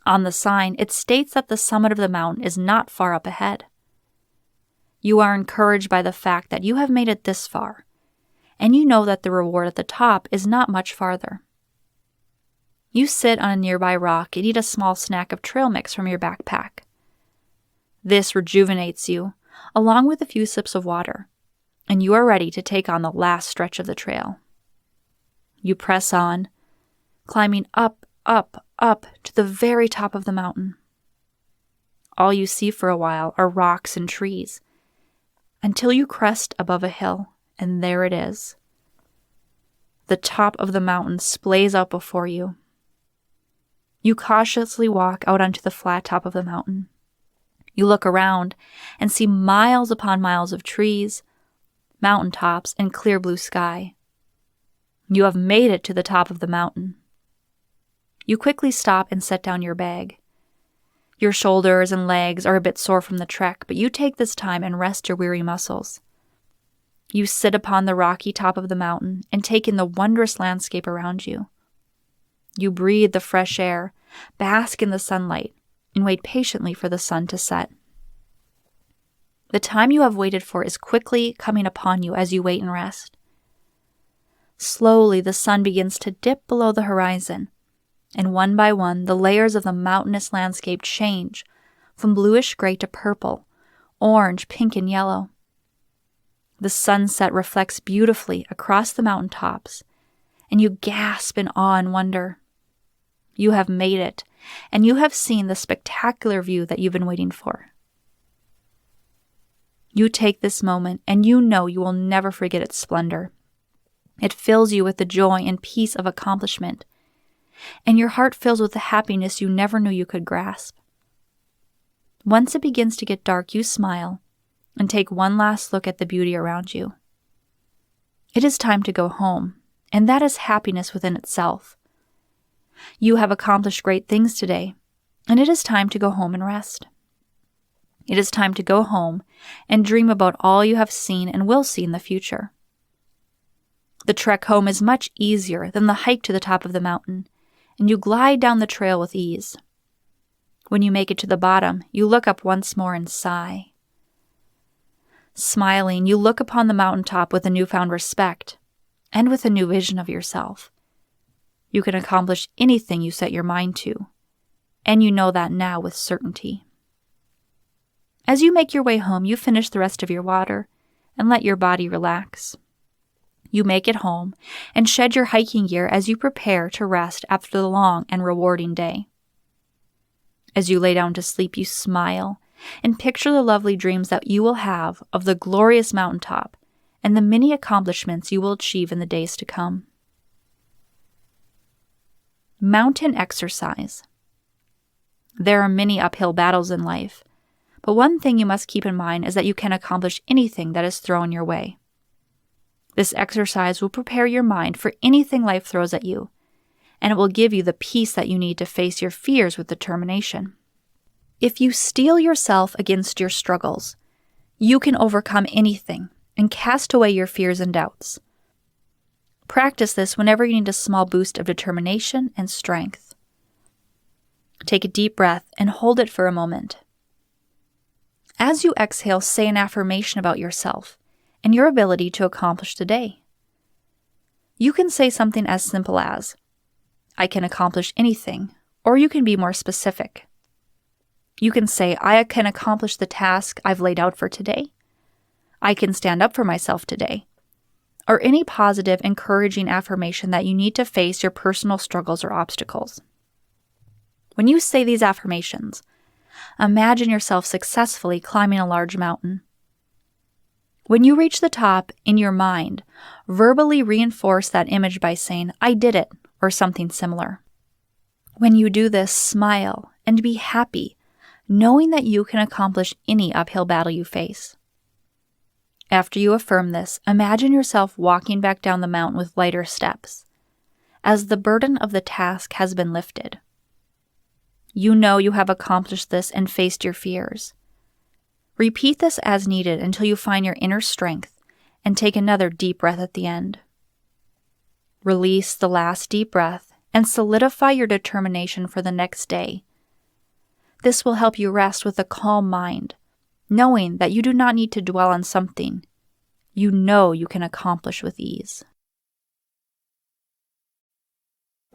[SPEAKER 1] On the sign, it states that the summit of the mountain is not far up ahead. You are encouraged by the fact that you have made it this far, and you know that the reward at the top is not much farther. You sit on a nearby rock and eat a small snack of trail mix from your backpack. This rejuvenates you, along with a few sips of water, and you are ready to take on the last stretch of the trail. You press on, climbing up, up, up to the very top of the mountain. All you see for a while are rocks and trees, until you crest above a hill, and there it is. The top of the mountain splays out before you. You cautiously walk out onto the flat top of the mountain. You look around and see miles upon miles of trees, mountaintops, and clear blue sky. You have made it to the top of the mountain. You quickly stop and set down your bag. Your shoulders and legs are a bit sore from the trek, but you take this time and rest your weary muscles. You sit upon the rocky top of the mountain and take in the wondrous landscape around you. You breathe the fresh air, bask in the sunlight, and wait patiently for the sun to set. The time you have waited for is quickly coming upon you as you wait and rest. Slowly, the sun begins to dip below the horizon, and one by one, the layers of the mountainous landscape change from bluish gray to purple, orange, pink, and yellow. The sunset reflects beautifully across the mountain tops, and you gasp in awe and wonder. You have made it, and you have seen the spectacular view that you've been waiting for. You take this moment, and you know you will never forget its splendor. It fills you with the joy and peace of accomplishment, and your heart fills with the happiness you never knew you could grasp. Once it begins to get dark, you smile and take one last look at the beauty around you. It is time to go home, and that is happiness within itself. You have accomplished great things today, and it is time to go home and rest. It is time to go home and dream about all you have seen and will see in the future. The trek home is much easier than the hike to the top of the mountain, and you glide down the trail with ease. When you make it to the bottom, you look up once more and sigh. Smiling, you look upon the mountaintop with a newfound respect and with a new vision of yourself. You can accomplish anything you set your mind to, and you know that now with certainty. As you make your way home, you finish the rest of your water and let your body relax. You make it home and shed your hiking gear as you prepare to rest after the long and rewarding day. As you lay down to sleep, you smile and picture the lovely dreams that you will have of the glorious mountaintop and the many accomplishments you will achieve in the days to come. Mountain exercise. There are many uphill battles in life, but one thing you must keep in mind is that you can accomplish anything that is thrown your way. This exercise will prepare your mind for anything life throws at you, and it will give you the peace that you need to face your fears with determination. If you steel yourself against your struggles, you can overcome anything and cast away your fears and doubts. Practice this whenever you need a small boost of determination and strength. Take a deep breath and hold it for a moment. As you exhale, say an affirmation about yourself and your ability to accomplish the day. You can say something as simple as, "I can accomplish anything," or you can be more specific. You can say, "I can accomplish the task I've laid out for today." "I can stand up for myself today," or any positive, encouraging affirmation that you need to face your personal struggles or obstacles. When you say these affirmations, imagine yourself successfully climbing a large mountain. When you reach the top, in your mind, verbally reinforce that image by saying, "I did it," or something similar. When you do this, smile and be happy, knowing that you can accomplish any uphill battle you face. After you affirm this, imagine yourself walking back down the mountain with lighter steps, as the burden of the task has been lifted. You know you have accomplished this and faced your fears. Repeat this as needed until you find your inner strength and take another deep breath at the end. Release the last deep breath and solidify your determination for the next day. This will help you rest with a calm mind, knowing that you do not need to dwell on something you know you can accomplish with ease.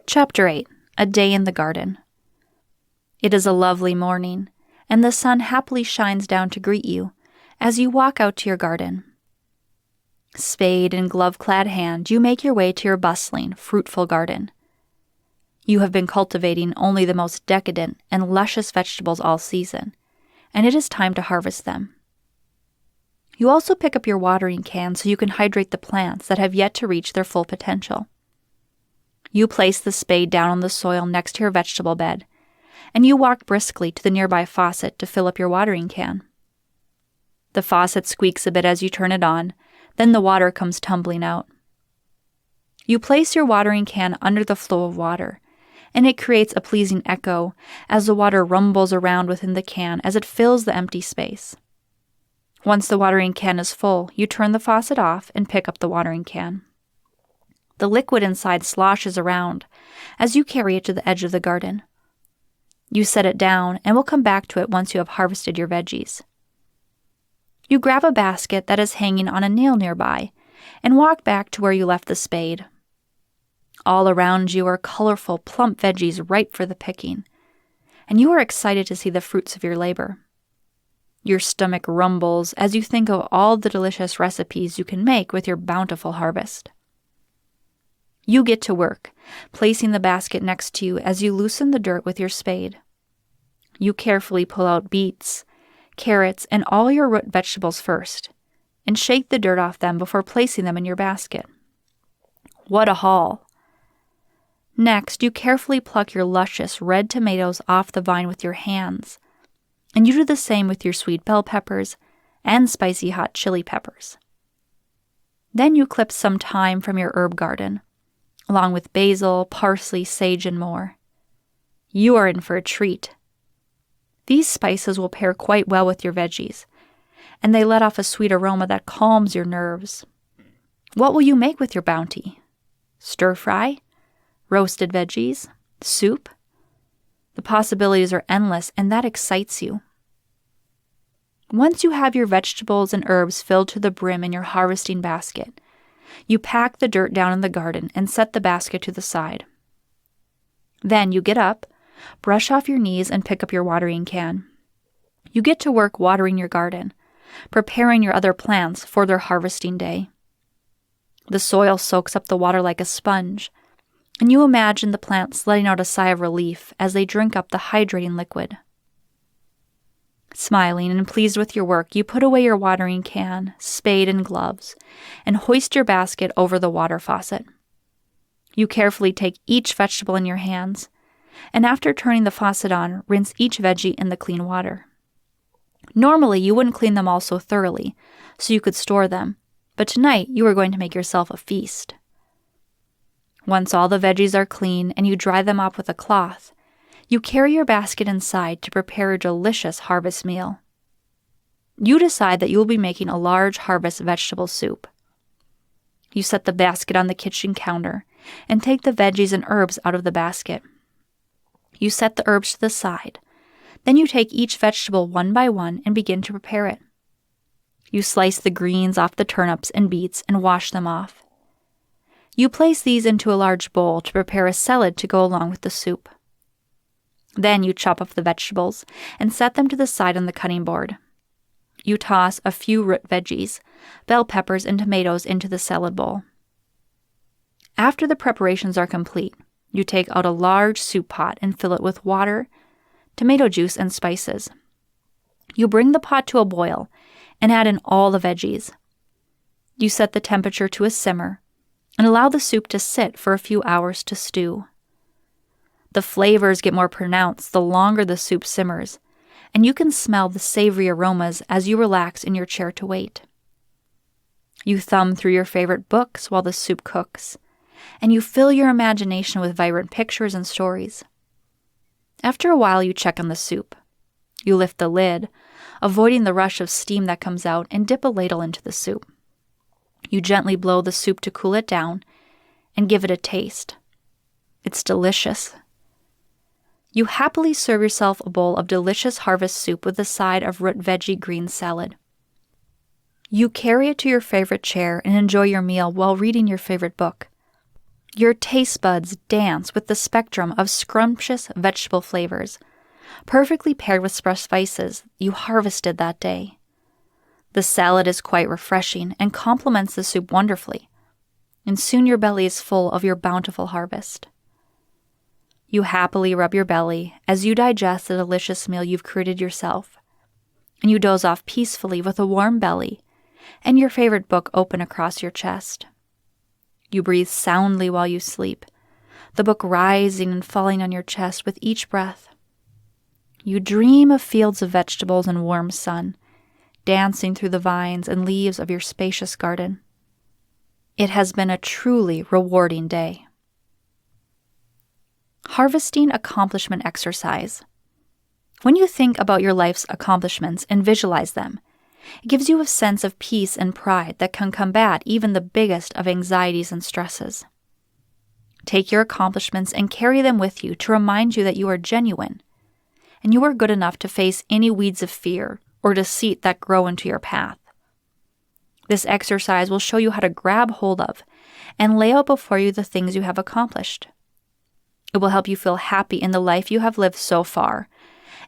[SPEAKER 1] Chapter 8. A Day in the Garden. It is a lovely morning, and the sun happily shines down to greet you as you walk out to your garden. Spade in glove-clad hand, you make your way to your bustling, fruitful garden. You have been cultivating only the most decadent and luscious vegetables all season, and it is time to harvest them. You also pick up your watering can so you can hydrate the plants that have yet to reach their full potential. You place the spade down on the soil next to your vegetable bed, and you walk briskly to the nearby faucet to fill up your watering can. The faucet squeaks a bit as you turn it on, then the water comes tumbling out. You place your watering can under the flow of water, and it creates a pleasing echo as the water rumbles around within the can as it fills the empty space. Once the watering can is full, you turn the faucet off and pick up the watering can. The liquid inside sloshes around as you carry it to the edge of the garden. You set it down and will come back to it once you have harvested your veggies. You grab a basket that is hanging on a nail nearby and walk back to where you left the spade. All around you are colorful, plump veggies ripe for the picking, and you are excited to see the fruits of your labor. Your stomach rumbles as you think of all the delicious recipes you can make with your bountiful harvest. You get to work, placing the basket next to you as you loosen the dirt with your spade. You carefully pull out beets, carrots, and all your root vegetables first, and shake the dirt off them before placing them in your basket. What a haul! Next, you carefully pluck your luscious red tomatoes off the vine with your hands, and you do the same with your sweet bell peppers and spicy hot chili peppers. Then you clip some thyme from your herb garden, along with basil, parsley, sage, and more. You are in for a treat. These spices will pair quite well with your veggies, and they let off a sweet aroma that calms your nerves. What will you make with your bounty? Stir-fry? Roasted veggies? Soup? The possibilities are endless, and that excites you. Once you have your vegetables and herbs filled to the brim in your harvesting basket, you pack the dirt down in the garden and set the basket to the side. Then you get up, brush off your knees, and pick up your watering can. You get to work watering your garden, preparing your other plants for their harvesting day. The soil soaks up the water like a sponge, and you imagine the plants letting out a sigh of relief as they drink up the hydrating liquid. Smiling and pleased with your work, you put away your watering can, spade, and gloves, and hoist your basket over the water faucet. You carefully take each vegetable in your hands, And after turning the faucet on, rinse each veggie in the clean water. Normally, you wouldn't clean them all so thoroughly, so you could store them, but tonight you are going to make yourself a feast. Once all the veggies are clean and you dry them off with a cloth, you carry your basket inside to prepare a delicious harvest meal. You decide that you will be making a large harvest vegetable soup. You set the basket on the kitchen counter and take the veggies and herbs out of the basket. You set the herbs to the side. Then you take each vegetable one by one and begin to prepare it. You slice the greens off the turnips and beets and wash them off. You place these into a large bowl to prepare a salad to go along with the soup. Then you chop up the vegetables and set them to the side on the cutting board. You toss a few root veggies, bell peppers, and tomatoes into the salad bowl. After the preparations are complete, you take out a large soup pot and fill it with water, tomato juice, and spices. You bring the pot to a boil and add in all the veggies. You set the temperature to a simmer and allow the soup to sit for a few hours to stew. The flavors get more pronounced the longer the soup simmers, and you can smell the savory aromas as you relax in your chair to wait. You thumb through your favorite books while the soup cooks, and you fill your imagination with vibrant pictures and stories. After a while, you check on the soup. You lift the lid, avoiding the rush of steam that comes out, and dip a ladle into the soup. You gently blow the soup to cool it down and give it a taste. It's delicious. You happily serve yourself a bowl of delicious harvest soup with a side of root veggie green salad. You carry it to your favorite chair and enjoy your meal while reading your favorite book. Your taste buds dance with the spectrum of scrumptious vegetable flavors, perfectly paired with spices you harvested that day. The salad is quite refreshing and complements the soup wonderfully, and soon your belly is full of your bountiful harvest. You happily rub your belly as you digest the delicious meal you've created yourself, and you doze off peacefully with a warm belly and your favorite book open across your chest. You breathe soundly while you sleep, the book rising and falling on your chest with each breath. You dream of fields of vegetables and warm sun, dancing through the vines and leaves of your spacious garden. It has been a truly rewarding day. Harvesting accomplishment exercise. When you think about your life's accomplishments and visualize them, it gives you a sense of peace and pride that can combat even the biggest of anxieties and stresses. Take your accomplishments and carry them with you to remind you that you are genuine, and you are good enough to face any weeds of fear or deceit that grow into your path. This exercise will show you how to grab hold of and lay out before you the things you have accomplished. It will help you feel happy in the life you have lived so far,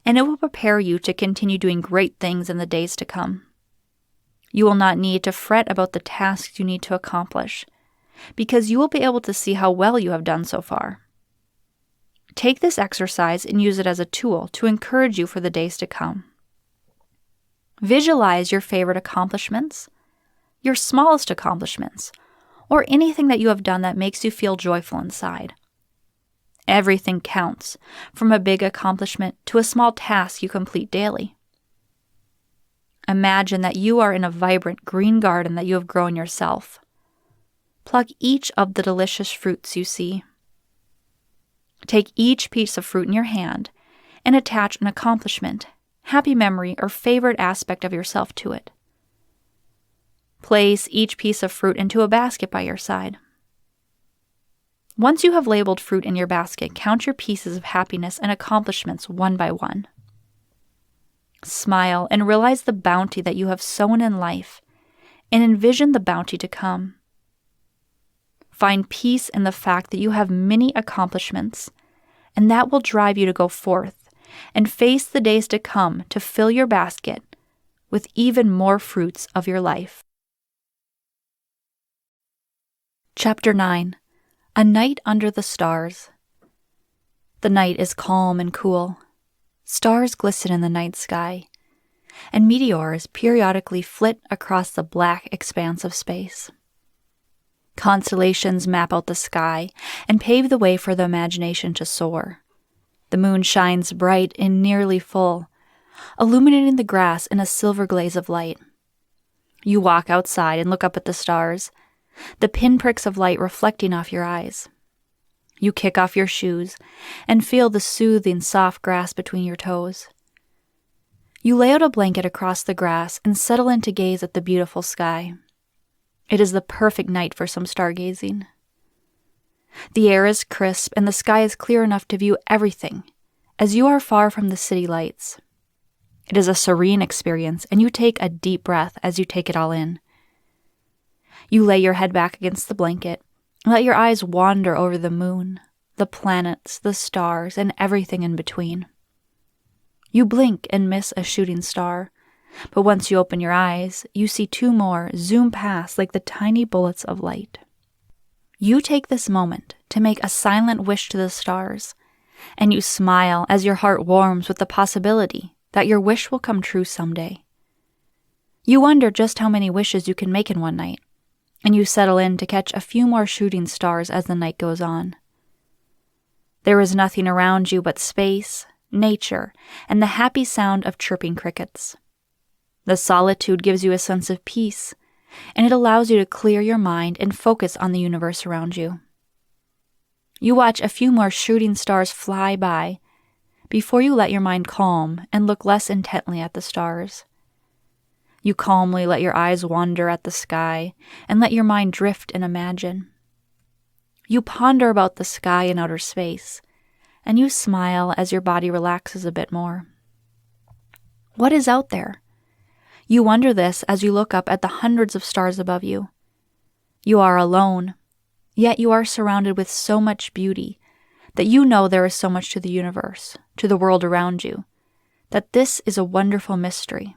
[SPEAKER 1] and it will prepare you to continue doing great things in the days to come. You will not need to fret about the tasks you need to accomplish, because you will be able to see how well you have done so far. Take this exercise and use it as a tool to encourage you for the days to come. Visualize your favorite accomplishments, your smallest accomplishments, or anything that you have done that makes you feel joyful inside. Everything counts, from a big accomplishment to a small task you complete daily. Imagine that you are in a vibrant green garden that you have grown yourself. Pluck each of the delicious fruits you see. Take each piece of fruit in your hand and attach an accomplishment, happy memory, or favorite aspect of yourself to it. Place each piece of fruit into a basket by your side. Once you have labeled fruit in your basket, count your pieces of happiness and accomplishments one by one. Smile and realize the bounty that you have sown in life, and envision the bounty to come. Find peace in the fact that you have many accomplishments, and that will drive you to go forth and face the days to come to fill your basket with even more fruits of your life. Chapter 9. A Night Under the Stars. The night is calm and cool. Stars glisten in the night sky, and meteors periodically flit across the black expanse of space. Constellations map out the sky and pave the way for the imagination to soar, The moon shines bright and nearly full, illuminating the grass in a silver glaze of light. You walk outside and look up at the stars, the pinpricks of light reflecting off your eyes. You kick off your shoes and feel the soothing, soft grass between your toes. You lay out a blanket across the grass and settle in to gaze at the beautiful sky. It is the perfect night for some stargazing. The air is crisp and the sky is clear enough to view everything, as you are far from the city lights. It is a serene experience, and you take a deep breath as you take it all in. You lay your head back against the blanket and let your eyes wander over the moon, the planets, the stars, and everything in between. You blink and miss a shooting star, but once you open your eyes, you see two more zoom past like the tiny bullets of light. You take this moment to make a silent wish to the stars, and you smile as your heart warms with the possibility that your wish will come true someday. You wonder just how many wishes you can make in one night, and you settle in to catch a few more shooting stars as the night goes on. There is nothing around you but space, nature, and the happy sound of chirping crickets. The solitude gives you a sense of peace, and it allows you to clear your mind and focus on the universe around you. You watch a few more shooting stars fly by before you let your mind calm and look less intently at the stars. You calmly let your eyes wander at the sky and let your mind drift and imagine. You ponder about the sky and outer space, and you smile as your body relaxes a bit more. What is out there? You wonder this as you look up at the hundreds of stars above you. You are alone, yet you are surrounded with so much beauty that you know there is so much to the universe, to the world around you, that this is a wonderful mystery.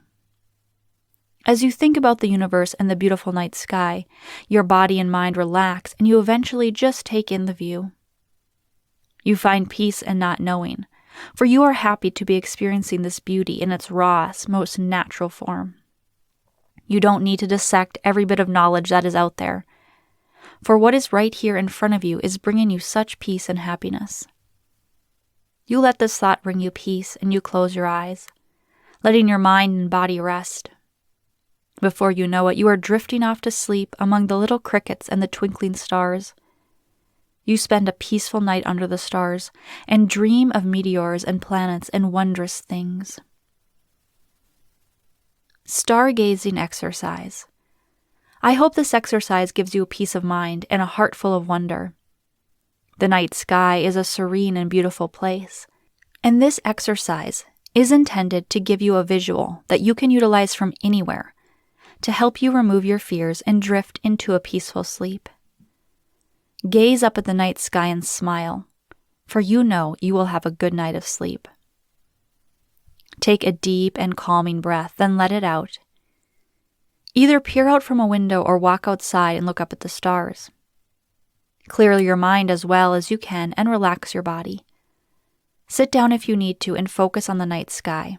[SPEAKER 1] As you think about the universe and the beautiful night sky, your body and mind relax and you eventually just take in the view. You find peace in not knowing, for you are happy to be experiencing this beauty in its rawest, most natural form. You don't need to dissect every bit of knowledge that is out there, for what is right here in front of you is bringing you such peace and happiness. You let this thought bring you peace and you close your eyes, letting your mind and body rest. Before you know it, you are drifting off to sleep among the little crickets and the twinkling stars. You spend a peaceful night under the stars and dream of meteors and planets and wondrous things. Stargazing exercise. I hope this exercise gives you a peace of mind and a heart full of wonder. The night sky is a serene and beautiful place, and this exercise is intended to give you a visual that you can utilize from anywhere to help you remove your fears and drift into a peaceful sleep. Gaze up at the night sky and smile, for you know you will have a good night of sleep. Take a deep and calming breath, then let it out. Either peer out from a window or walk outside and look up at the stars. Clear your mind as well as you can and relax your body. Sit down if you need to and focus on the night sky.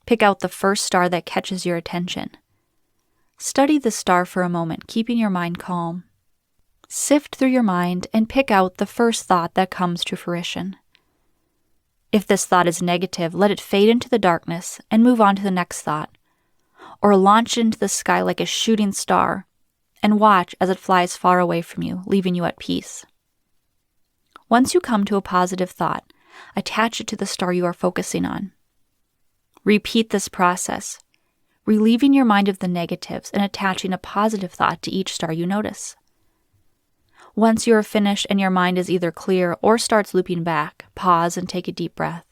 [SPEAKER 1] Pick out the first star that catches your attention. Study the star for a moment, keeping your mind calm. Sift through your mind and pick out the first thought that comes to fruition. If this thought is negative, let it fade into the darkness and move on to the next thought, or launch into the sky like a shooting star and watch as it flies far away from you, leaving you at peace. Once you come to a positive thought, attach it to the star you are focusing on. Repeat this process, relieving your mind of the negatives and attaching a positive thought to each star you notice. Once you are finished and your mind is either clear or starts looping back, pause and take a deep breath.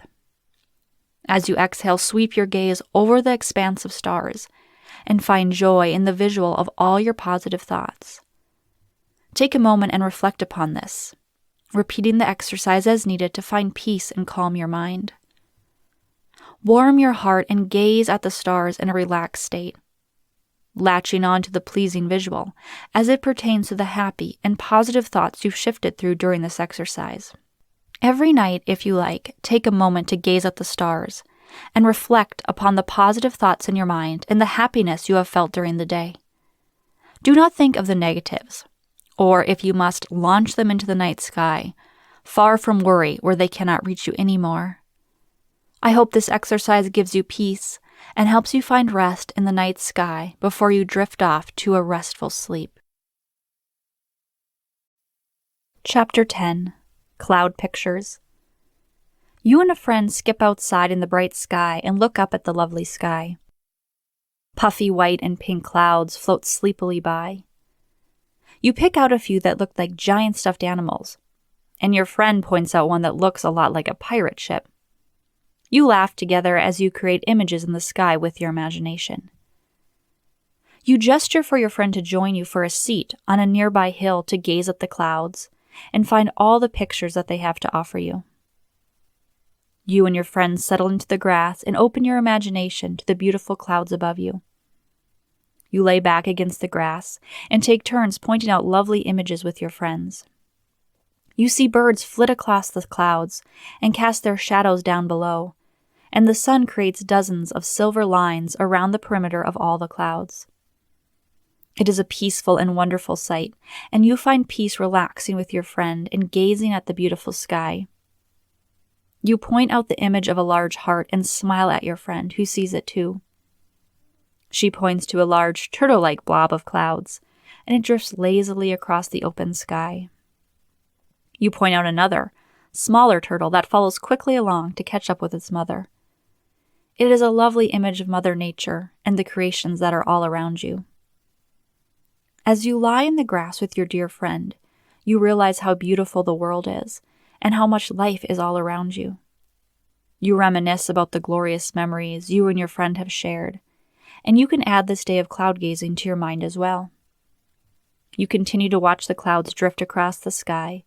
[SPEAKER 1] As you exhale, sweep your gaze over the expanse of stars and find joy in the visual of all your positive thoughts. Take a moment and reflect upon this, repeating the exercise as needed to find peace and calm your mind. Warm your heart and gaze at the stars in a relaxed state, latching on to the pleasing visual as it pertains to the happy and positive thoughts you've shifted through during this exercise. Every night, if you like, take a moment to gaze at the stars and reflect upon the positive thoughts in your mind and the happiness you have felt during the day. Do not think of the negatives, or if you must, launch them into the night sky. far from worry where they cannot reach you anymore. I hope this exercise gives you peace and helps you find rest in the night sky before you drift off to a restful sleep. Chapter 10. Cloud Pictures. You and a friend skip outside in the bright sky and look up at the lovely sky. Puffy white and pink clouds float sleepily by. You pick out a few that look like giant stuffed animals, and your friend points out one that looks a lot like a pirate ship. You laugh together as you create images in the sky with your imagination. You gesture for your friend to join you for a seat on a nearby hill to gaze at the clouds and find all the pictures that they have to offer you. You and your friends settle into the grass and open your imagination to the beautiful clouds above you. You lay back against the grass and take turns pointing out lovely images with your friends. You see birds flit across the clouds and cast their shadows down below, and the sun creates dozens of silver lines around the perimeter of all the clouds. It is a peaceful and wonderful sight, and you find peace relaxing with your friend and gazing at the beautiful sky. You point out the image of a large heart and smile at your friend, who sees it too. She points to a large turtle-like blob of clouds, and it drifts lazily across the open sky. You point out another, smaller turtle that follows quickly along to catch up with its mother. It is a lovely image of Mother Nature and the creations that are all around you. As you lie in the grass with your dear friend, you realize how beautiful the world is and how much life is all around you. You reminisce about the glorious memories you and your friend have shared, and you can add this day of cloud gazing to your mind as well. You continue to watch the clouds drift across the sky,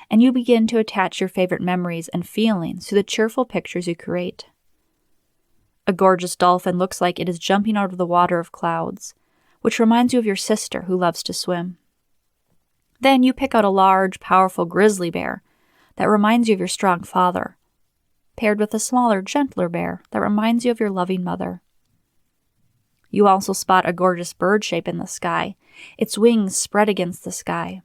[SPEAKER 1] and you begin to attach your favorite memories and feelings to the cheerful pictures you create. A gorgeous dolphin looks like it is jumping out of the water of clouds, which reminds you of your sister who loves to swim. Then you pick out a large, powerful grizzly bear that reminds you of your strong father, paired with a smaller, gentler bear that reminds you of your loving mother. You also spot a gorgeous bird shape in the sky, its wings spread against the sky.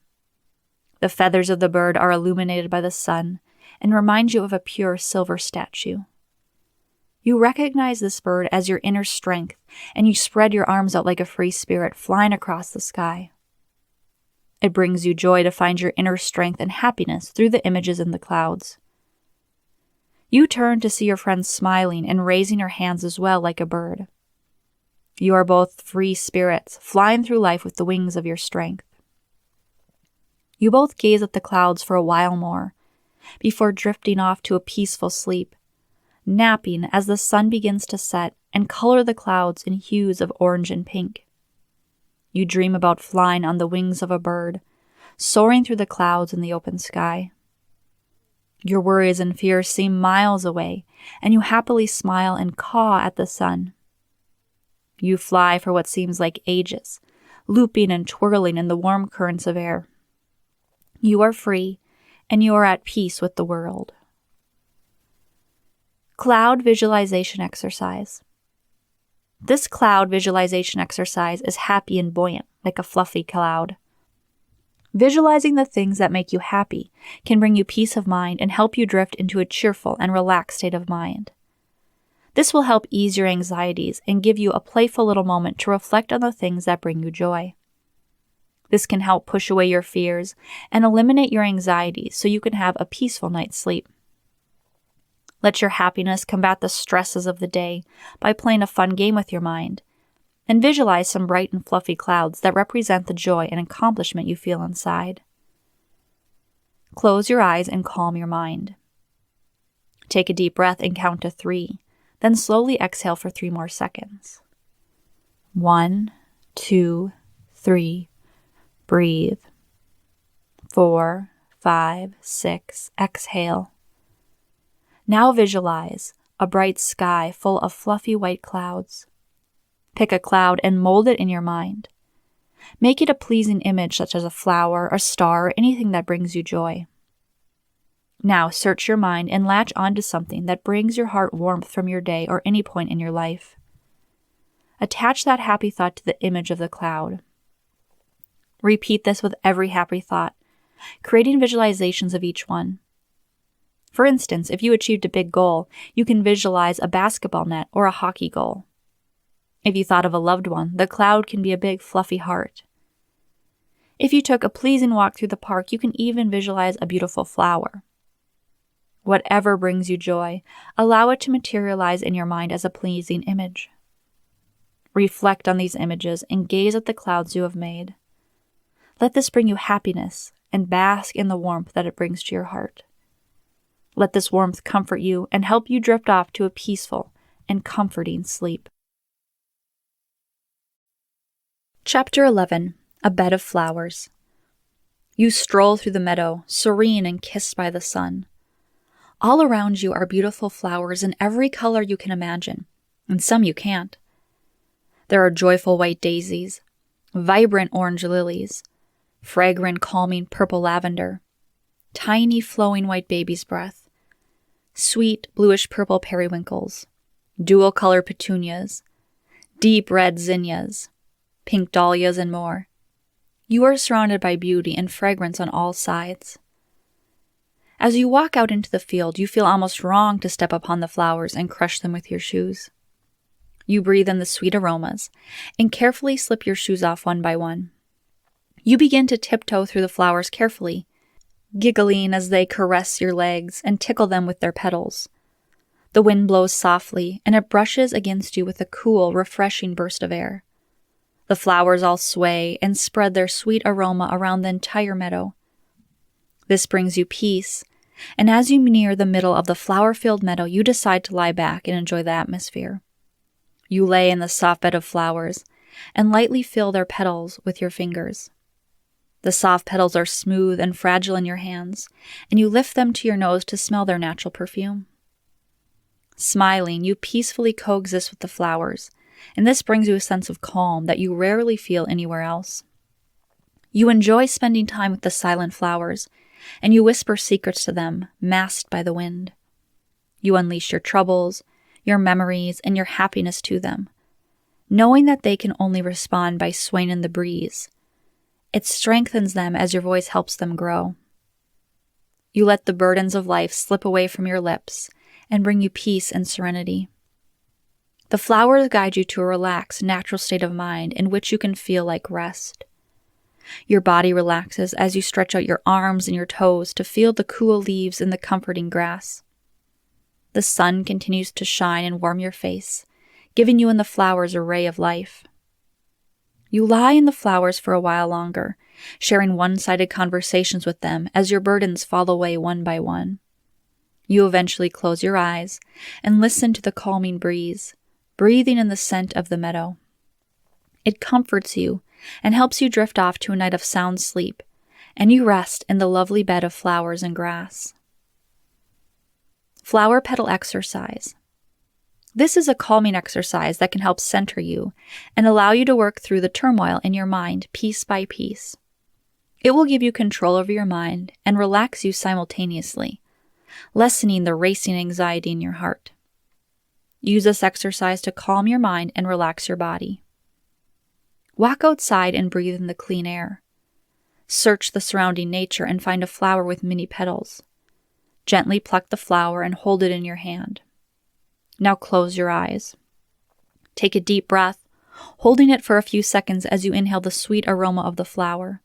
[SPEAKER 1] The feathers of the bird are illuminated by the sun and remind you of a pure silver statue. You recognize this bird as your inner strength, and you spread your arms out like a free spirit flying across the sky. It brings you joy to find your inner strength and happiness through the images in the clouds. You turn to see your friend smiling and raising her hands as well like a bird. You are both free spirits, flying through life with the wings of your strength. You both gaze at the clouds for a while more, before drifting off to a peaceful sleep, napping as the sun begins to set and color the clouds in hues of orange and pink. You dream about flying on the wings of a bird, soaring through the clouds in the open sky. Your worries and fears seem miles away, and you happily smile and caw at the sun. You fly for what seems like ages, looping and twirling in the warm currents of air. You are free, and you are at peace with the world. Cloud Visualization Exercise. This cloud visualization exercise is happy and buoyant, like a fluffy cloud. Visualizing the things that make you happy can bring you peace of mind and help you drift into a cheerful and relaxed state of mind. This will help ease your anxieties and give you a playful little moment to reflect on the things that bring you joy. This can help push away your fears and eliminate your anxieties so you can have a peaceful night's sleep. Let your happiness combat the stresses of the day by playing a fun game with your mind, and visualize some bright and fluffy clouds that represent the joy and accomplishment you feel inside. Close your eyes and calm your mind. Take a deep breath and count to 3, then slowly exhale for 3 more seconds. 1, 2, 3. Breathe. 4, 5, 6. Exhale. Now visualize a bright sky full of fluffy white clouds. Pick a cloud and mold it in your mind. Make it a pleasing image such as a flower, a star, or anything that brings you joy. Now search your mind and latch onto something that brings your heart warmth from your day or any point in your life. Attach that happy thought to the image of the cloud. Repeat this with every happy thought, creating visualizations of each one, For instance, if you achieved a big goal, you can visualize a basketball net or a hockey goal. If you thought of a loved one, the cloud can be a big fluffy heart. If you took a pleasing walk through the park, you can even visualize a beautiful flower. Whatever brings you joy, allow it to materialize in your mind as a pleasing image. Reflect on these images and gaze at the clouds you have made. Let this bring you happiness and bask in the warmth that it brings to your heart. Let this warmth comfort you and help you drift off to a peaceful and comforting sleep. Chapter 11. A Bed of Flowers. You stroll through the meadow, serene and kissed by the sun. All around you are beautiful flowers in every color you can imagine, and some you can't. There are joyful white daisies, vibrant orange lilies, fragrant calming purple lavender, tiny flowing white baby's breath, sweet bluish-purple periwinkles, dual-colored petunias, deep red zinnias, pink dahlias, and more. You are surrounded by beauty and fragrance on all sides. As you walk out into the field, you feel almost wrong to step upon the flowers and crush them with your shoes. You breathe in the sweet aromas and carefully slip your shoes off one by one. You begin to tiptoe through the flowers carefully, giggling as they caress your legs and tickle them with their petals. The wind blows softly, and it brushes against you with a cool, refreshing burst of air. The flowers all sway and spread their sweet aroma around the entire meadow. This brings you peace, and as you near the middle of the flower-filled meadow, you decide to lie back and enjoy the atmosphere. You lay in the soft bed of flowers and lightly feel their petals with your fingers. The soft petals are smooth and fragile in your hands, and you lift them to your nose to smell their natural perfume. Smiling, you peacefully coexist with the flowers, and this brings you a sense of calm that you rarely feel anywhere else. You enjoy spending time with the silent flowers, and you whisper secrets to them, masked by the wind. You unleash your troubles, your memories, and your happiness to them, knowing that they can only respond by swaying in the breeze. It strengthens them as your voice helps them grow. You let the burdens of life slip away from your lips and bring you peace and serenity. The flowers guide you to a relaxed, natural state of mind in which you can feel like rest. Your body relaxes as you stretch out your arms and your toes to feel the cool leaves and the comforting grass. The sun continues to shine and warm your face, giving you and the flowers a ray of life. You lie in the flowers for a while longer, sharing one-sided conversations with them as your burdens fall away one by one. You eventually close your eyes and listen to the calming breeze, breathing in the scent of the meadow. It comforts you and helps you drift off to a night of sound sleep, and you rest in the lovely bed of flowers and grass. Flower petal exercise. This is a calming exercise that can help center you and allow you to work through the turmoil in your mind piece by piece. It will give you control over your mind and relax you simultaneously, lessening the racing anxiety in your heart. Use this exercise to calm your mind and relax your body. Walk outside and breathe in the clean air. Search the surrounding nature and find a flower with many petals. Gently pluck the flower and hold it in your hand. Now close your eyes. Take a deep breath, holding it for a few seconds as you inhale the sweet aroma of the flower.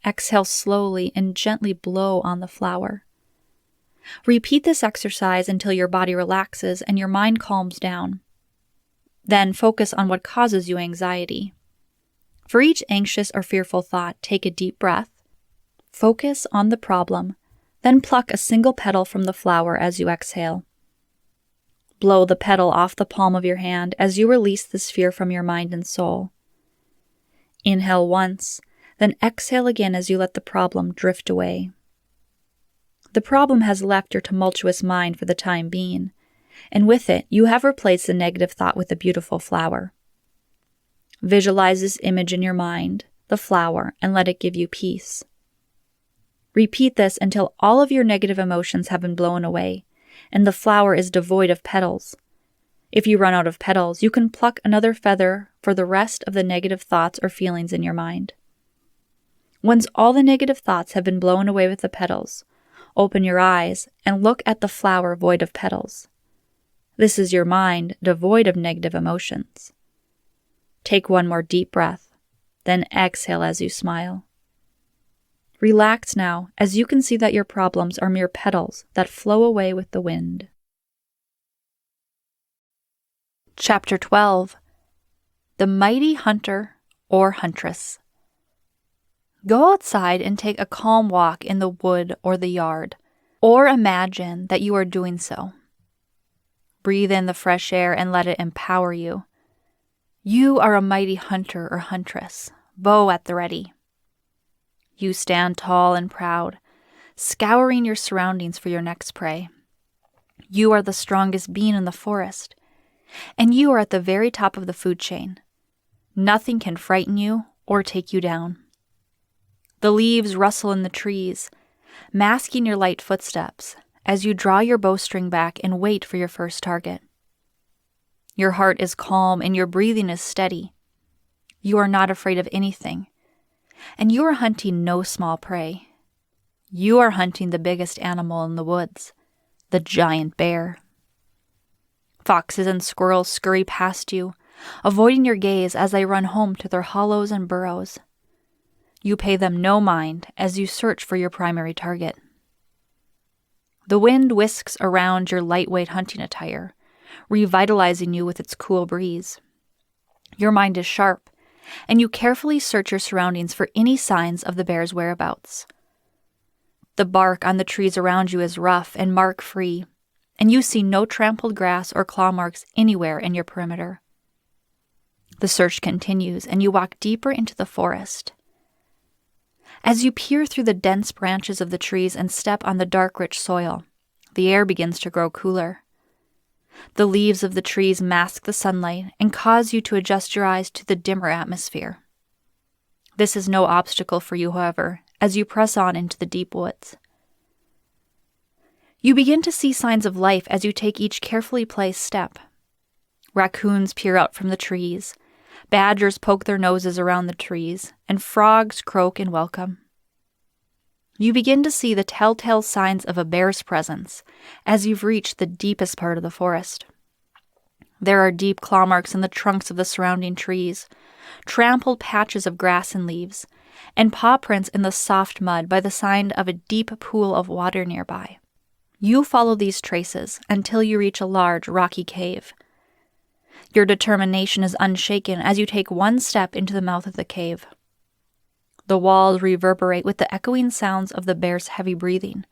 [SPEAKER 1] Exhale slowly and gently blow on the flower. Repeat this exercise until your body relaxes and your mind calms down. Then focus on what causes you anxiety. For each anxious or fearful thought, take a deep breath, focus on the problem, then pluck a single petal from the flower as you exhale. Blow the petal off the palm of your hand as you release this fear from your mind and soul. Inhale once, then exhale again as you let the problem drift away. The problem has left your tumultuous mind for the time being, and with it, you have replaced the negative thought with a beautiful flower. Visualize this image in your mind, the flower, and let it give you peace. Repeat this until all of your negative emotions have been blown away, and the flower is devoid of petals. If you run out of petals, you can pluck another feather for the rest of the negative thoughts or feelings in your mind. Once all the negative thoughts have been blown away with the petals, Open your eyes and look at the flower void of petals. This is your mind devoid of negative emotions. Take one more deep breath, then exhale as you smile. Relax now, as you can see that your problems are mere petals that flow away with the wind. Chapter 12. The Mighty Hunter or Huntress. Go outside and take a calm walk in the wood or the yard, or imagine that you are doing so. Breathe in the fresh air and let it empower you. You are a mighty hunter or huntress, bow at the ready. You stand tall and proud, scouring your surroundings for your next prey. You are the strongest being in the forest, and you are at the very top of the food chain. Nothing can frighten you or take you down. The leaves rustle in the trees, masking your light footsteps as you draw your bowstring back and wait for your first target. Your heart is calm and your breathing is steady. You are not afraid of anything, and you are hunting no small prey. You are hunting the biggest animal in the woods, the giant bear. Foxes and squirrels scurry past you, avoiding your gaze as they run home to their hollows and burrows. You pay them no mind as you search for your primary target. The wind whisks around your lightweight hunting attire, revitalizing you with its cool breeze. Your mind is sharp, and you carefully search your surroundings for any signs of the bear's whereabouts. The bark on the trees around you is rough and mark-free, and you see no trampled grass or claw marks anywhere in your perimeter. The search continues, and you walk deeper into the forest. As you peer through the dense branches of the trees and step on the dark, rich soil, the air begins to grow cooler. The leaves of the trees mask the sunlight and cause you to adjust your eyes to the dimmer atmosphere. This is no obstacle for you, however, as you press on into the deep woods. You begin to see signs of life as you take each carefully placed step. Raccoons peer out from the trees, badgers poke their noses around the trees, and frogs croak in welcome. You begin to see the telltale signs of a bear's presence as you've reached the deepest part of the forest. There are deep claw marks in the trunks of the surrounding trees, trampled patches of grass and leaves, and paw prints in the soft mud by the side of a deep pool of water nearby. You follow these traces until you reach a large, rocky cave. Your determination is unshaken as you take one step into the mouth of the cave. The walls reverberate with the echoing sounds of the bear's heavy breathing,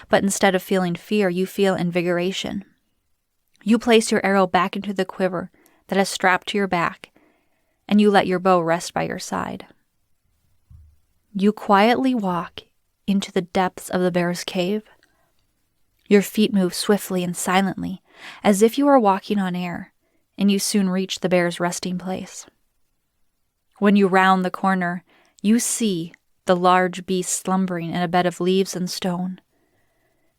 [SPEAKER 1] but instead of feeling fear, you feel invigoration. You place your arrow back into the quiver that is strapped to your back, and you let your bow rest by your side. You quietly walk into the depths of the bear's cave. Your feet move swiftly and silently, as if you are walking on air, and you soon reach the bear's resting place. When you round the corner, you see the large beast slumbering in a bed of leaves and stone.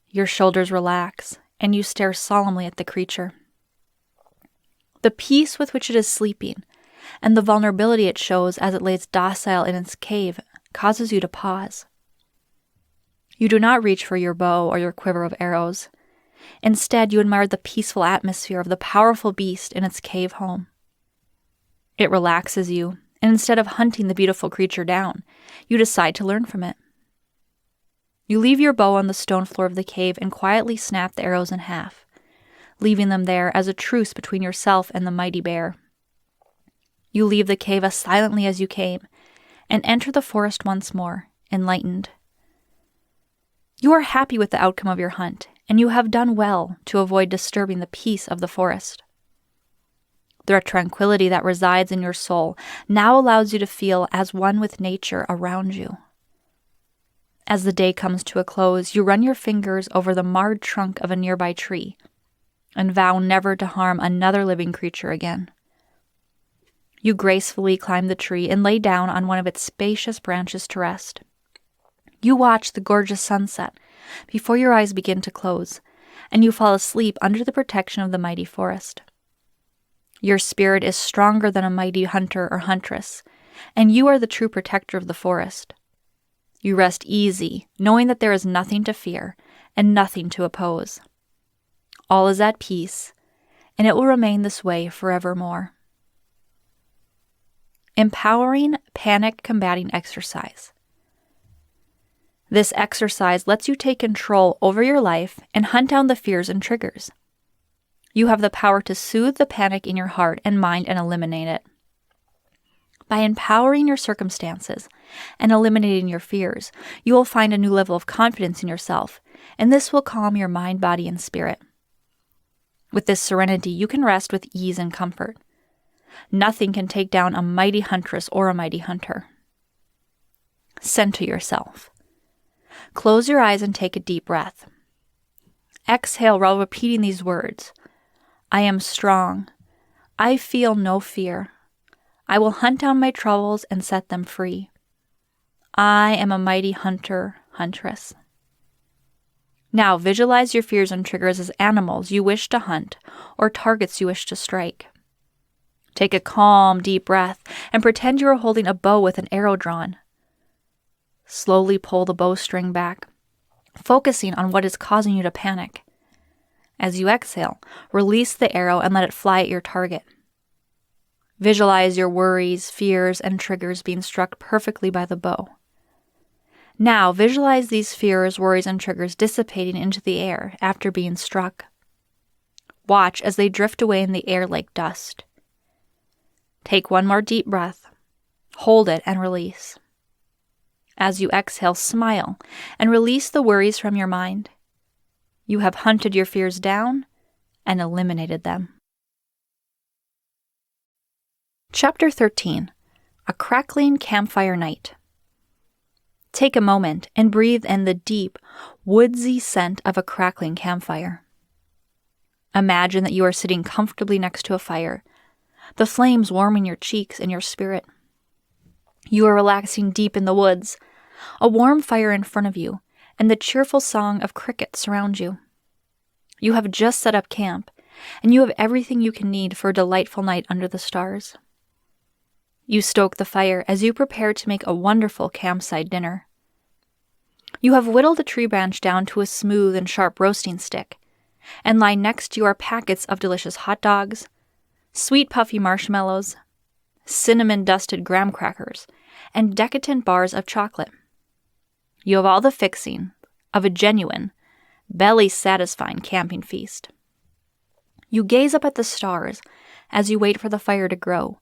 [SPEAKER 1] Your shoulders relax, and you stare solemnly at the creature. The peace with which it is sleeping, and the vulnerability it shows as it lays docile in its cave, causes you to pause. You do not reach for your bow or your quiver of arrows. Instead, you admire the peaceful atmosphere of the powerful beast in its cave home. It relaxes you, and instead of hunting the beautiful creature down, you decide to learn from it. You leave your bow on the stone floor of the cave and quietly snap the arrows in half, leaving them there as a truce between yourself and the mighty bear. You leave the cave as silently as you came, and enter the forest once more, enlightened. You are happy with the outcome of your hunt, and you have done well to avoid disturbing the peace of the forest. The tranquility that resides in your soul now allows you to feel as one with nature around you. As the day comes to a close, you run your fingers over the marred trunk of a nearby tree and vow never to harm another living creature again. You gracefully climb the tree and lay down on one of its spacious branches to rest. You watch the gorgeous sunset before your eyes begin to close, and you fall asleep under the protection of the mighty forest. Your spirit is stronger than a mighty hunter or huntress, and you are the true protector of the forest. You rest easy, knowing that there is nothing to fear and nothing to oppose. All is at peace, and it will remain this way forevermore. Empowering panic combating exercise. This exercise lets you take control over your life and hunt down the fears and triggers. You have the power to soothe the panic in your heart and mind and eliminate it. By empowering your circumstances and eliminating your fears, you will find a new level of confidence in yourself, and this will calm your mind, body, and spirit. With this serenity, you can rest with ease and comfort. Nothing can take down a mighty huntress or a mighty hunter. Center yourself. Close your eyes and take a deep breath. Exhale while repeating these words. I am strong. I feel no fear. I will hunt down my troubles and set them free. I am a mighty hunter, huntress. Now visualize your fears and triggers as animals you wish to hunt or targets you wish to strike. Take a calm, deep breath and pretend you are holding a bow with an arrow drawn. Slowly pull the bowstring back, focusing on what is causing you to panic. As you exhale, release the arrow and let it fly at your target. Visualize your worries, fears, and triggers being struck perfectly by the bow. Now visualize these fears, worries, and triggers dissipating into the air after being struck. Watch as they drift away in the air like dust. Take one more deep breath, hold it, and release. As you exhale, smile and release the worries from your mind. You have hunted your fears down and eliminated them. Chapter 13. A Crackling Campfire Night. Take a moment and breathe in the deep, woodsy scent of a crackling campfire. Imagine that you are sitting comfortably next to a fire, the flames warming your cheeks and your spirit. You are relaxing deep in the woods, a warm fire in front of you, and the cheerful song of crickets surround you. You have just set up camp, and you have everything you can need for a delightful night under the stars. You stoke the fire as you prepare to make a wonderful campsite dinner. You have whittled a tree branch down to a smooth and sharp roasting stick, and lying next to you are packets of delicious hot dogs, sweet puffy marshmallows, cinnamon-dusted graham crackers, and decadent bars of chocolate. You have all the fixing of a genuine, belly-satisfying camping feast. You gaze up at the stars as you wait for the fire to grow,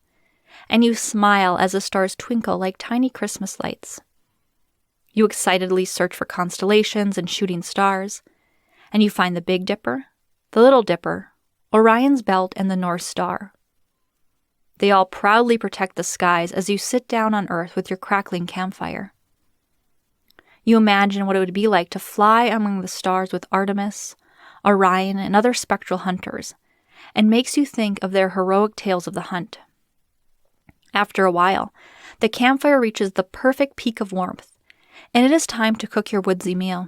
[SPEAKER 1] and you smile as the stars twinkle like tiny Christmas lights. You excitedly search for constellations and shooting stars, and you find the Big Dipper, the Little Dipper, Orion's Belt, and the North Star. They all proudly protect the skies as you sit down on Earth with your crackling campfire. You imagine what it would be like to fly among the stars with Artemis, Orion, and other spectral hunters, and makes you think of their heroic tales of the hunt. After a while, the campfire reaches the perfect peak of warmth, and it is time to cook your woodsy meal.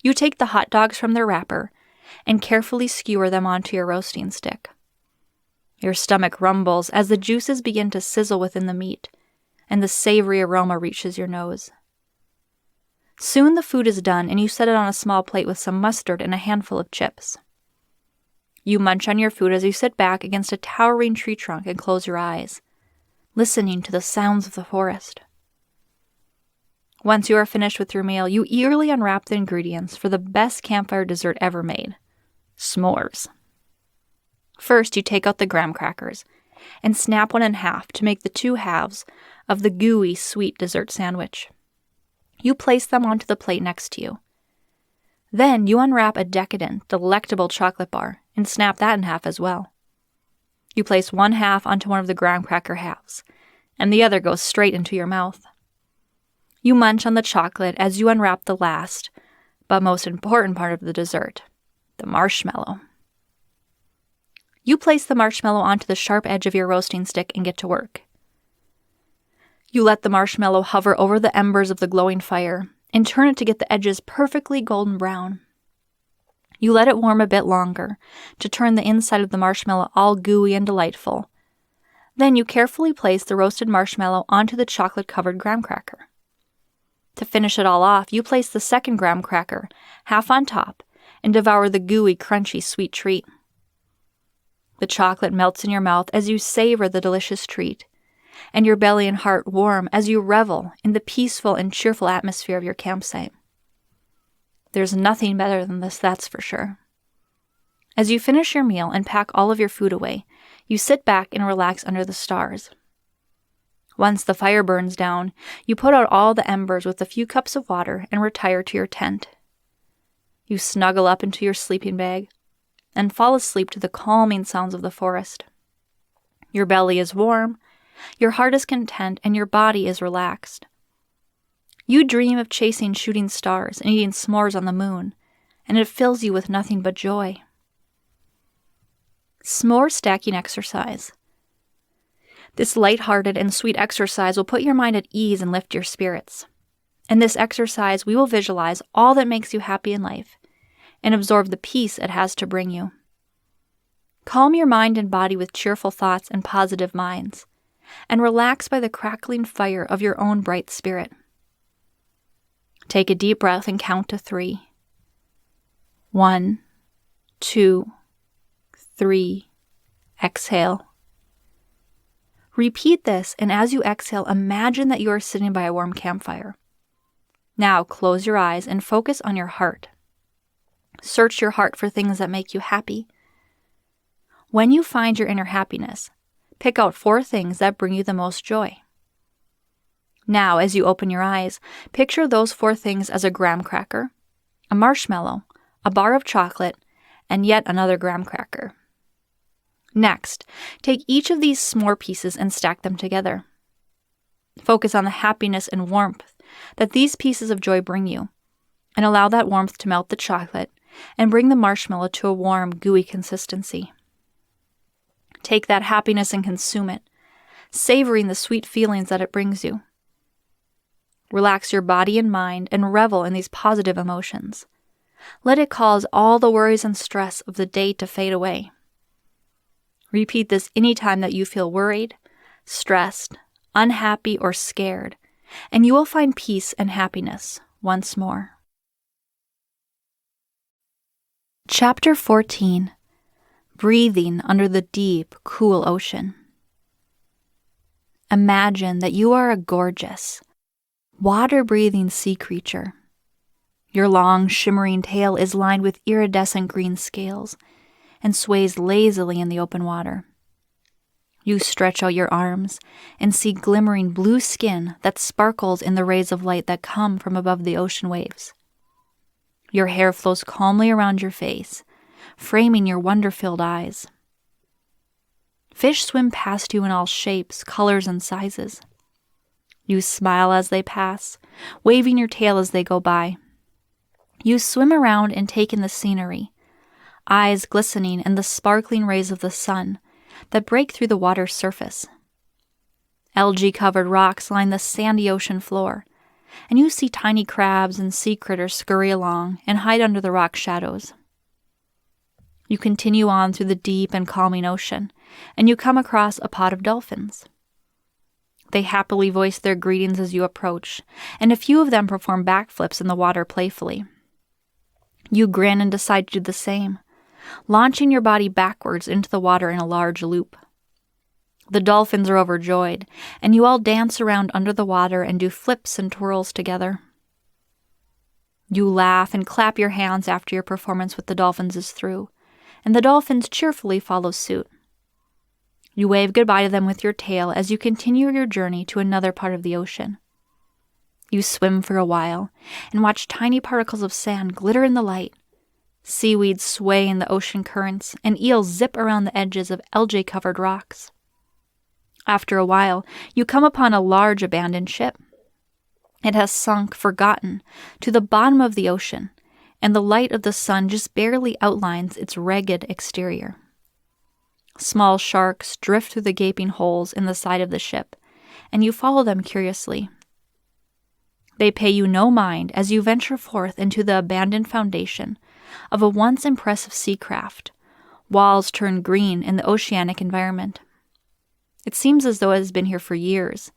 [SPEAKER 1] You take the hot dogs from their wrapper and carefully skewer them onto your roasting stick. Your stomach rumbles as the juices begin to sizzle within the meat, and the savory aroma reaches your nose. Soon the food is done, and you set it on a small plate with some mustard and a handful of chips. You munch on your food as you sit back against a towering tree trunk and close your eyes, listening to the sounds of the forest. Once you are finished with your meal, you eagerly unwrap the ingredients for the best campfire dessert ever made: s'mores. First, you take out the graham crackers and snap one in half to make the two halves of the gooey, sweet dessert sandwich. You place them onto the plate next to you. Then you unwrap a decadent, delectable chocolate bar and snap that in half as well. You place one half onto one of the graham cracker halves, and the other goes straight into your mouth. You munch on the chocolate as you unwrap the last, but most important part of the dessert, the marshmallow. You place the marshmallow onto the sharp edge of your roasting stick and get to work. You let the marshmallow hover over the embers of the glowing fire and turn it to get the edges perfectly golden brown. You let it warm a bit longer to turn the inside of the marshmallow all gooey and delightful. Then you carefully place the roasted marshmallow onto the chocolate-covered graham cracker. To finish it all off, you place the second graham cracker, half on top, and devour the gooey, crunchy, sweet treat. The chocolate melts in your mouth as you savor the delicious treat, and your belly and heart warm as you revel in the peaceful and cheerful atmosphere of your campsite. There's nothing better than this, that's for sure. As you finish your meal and pack all of your food away, you sit back and relax under the stars. Once the fire burns down, you put out all the embers with a few cups of water and retire to your tent. You snuggle up into your sleeping bag and fall asleep to the calming sounds of the forest. Your belly is warm, your heart is content, and your body is relaxed. You dream of chasing shooting stars and eating s'mores on the moon, and it fills you with nothing but joy. S'more stacking exercise. This lighthearted and sweet exercise will put your mind at ease and lift your spirits. In this exercise, we will visualize all that makes you happy in life and absorb the peace it has to bring you. Calm your mind and body with cheerful thoughts and positive minds, and relax by the crackling fire of your own bright spirit. Take a deep breath and count to 3. 1, 2, 3. Exhale. Repeat this, and as you exhale, imagine that you are sitting by a warm campfire. Now close your eyes and focus on your heart. Search your heart for things that make you happy. When you find your inner happiness, pick out 4 things that bring you the most joy. Now, as you open your eyes, picture those 4 things as a graham cracker, a marshmallow, a bar of chocolate, and yet another graham cracker. Next, take each of these s'more pieces and stack them together. Focus on the happiness and warmth that these pieces of joy bring you, and allow that warmth to melt the chocolate and bring the marshmallow to a warm, gooey consistency. Take that happiness and consume it, savoring the sweet feelings that it brings you. Relax your body and mind and revel in these positive emotions. Let it cause all the worries and stress of the day to fade away. Repeat this anytime that you feel worried, stressed, unhappy, or scared, and you will find peace and happiness once more. Chapter 14. Breathing under the deep, cool ocean. Imagine that you are a gorgeous, water-breathing sea creature. Your long, shimmering tail is lined with iridescent green scales and sways lazily in the open water. You stretch out your arms and see glimmering blue skin that sparkles in the rays of light that come from above the ocean waves. Your hair flows calmly around your face, framing your wonder-filled eyes. Fish swim past you in all shapes, colors, and sizes. You smile as they pass, waving your tail as they go by. You swim around and take in the scenery, eyes glistening in the sparkling rays of the sun that break through the water's surface. Algae-covered rocks line the sandy ocean floor, and you see tiny crabs and sea critters scurry along and hide under the rock shadows. You continue on through the deep and calming ocean, and you come across a pod of dolphins. They happily voice their greetings as you approach, and a few of them perform backflips in the water playfully. You grin and decide to do the same, launching your body backwards into the water in a large loop. The dolphins are overjoyed, and you all dance around under the water and do flips and twirls together. You laugh and clap your hands after your performance with the dolphins is through, and the dolphins cheerfully follow suit. You wave goodbye to them with your tail as you continue your journey to another part of the ocean. You swim for a while and watch tiny particles of sand glitter in the light. Seaweeds sway in the ocean currents, and eels zip around the edges of algae-covered rocks. After a while, you come upon a large abandoned ship. It has sunk, forgotten, to the bottom of the ocean, and the light of the sun just barely outlines its ragged exterior. Small sharks drift through the gaping holes in the side of the ship, and you follow them curiously. They pay you no mind as you venture forth into the abandoned foundation of a once impressive sea craft, walls turn green in the oceanic environment. It seems as though it has been here for years,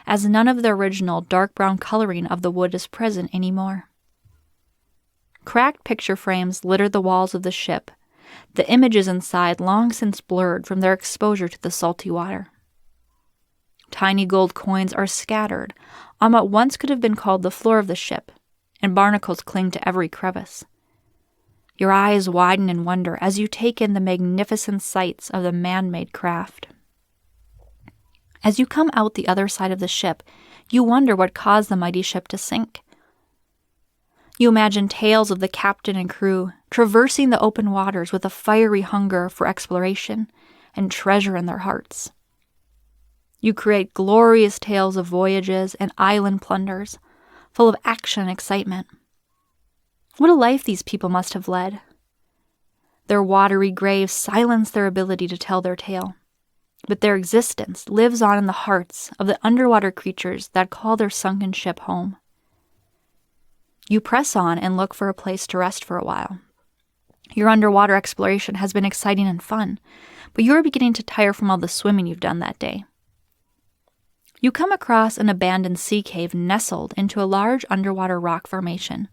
[SPEAKER 1] as none of the original dark brown coloring of the wood is present anymore. Cracked picture frames litter the walls of the ship, the images inside long since blurred from their exposure to the salty water. Tiny gold coins are scattered on what once could have been called the floor of the ship, and barnacles cling to every crevice. Your eyes widen in wonder as you take in the magnificent sights of the man-made craft. As you come out the other side of the ship, you wonder what caused the mighty ship to sink. You imagine tales of the captain and crew traversing the open waters with a fiery hunger for exploration and treasure in their hearts. You create glorious tales of voyages and island plunders, full of action and excitement. What a life these people must have led. Their watery graves silence their ability to tell their tale, but their existence lives on in the hearts of the underwater creatures that call their sunken ship home. You press on and look for a place to rest for a while. Your underwater exploration has been exciting and fun, but you are beginning to tire from all the swimming you've done that day. You come across an abandoned sea cave nestled into a large underwater rock formation.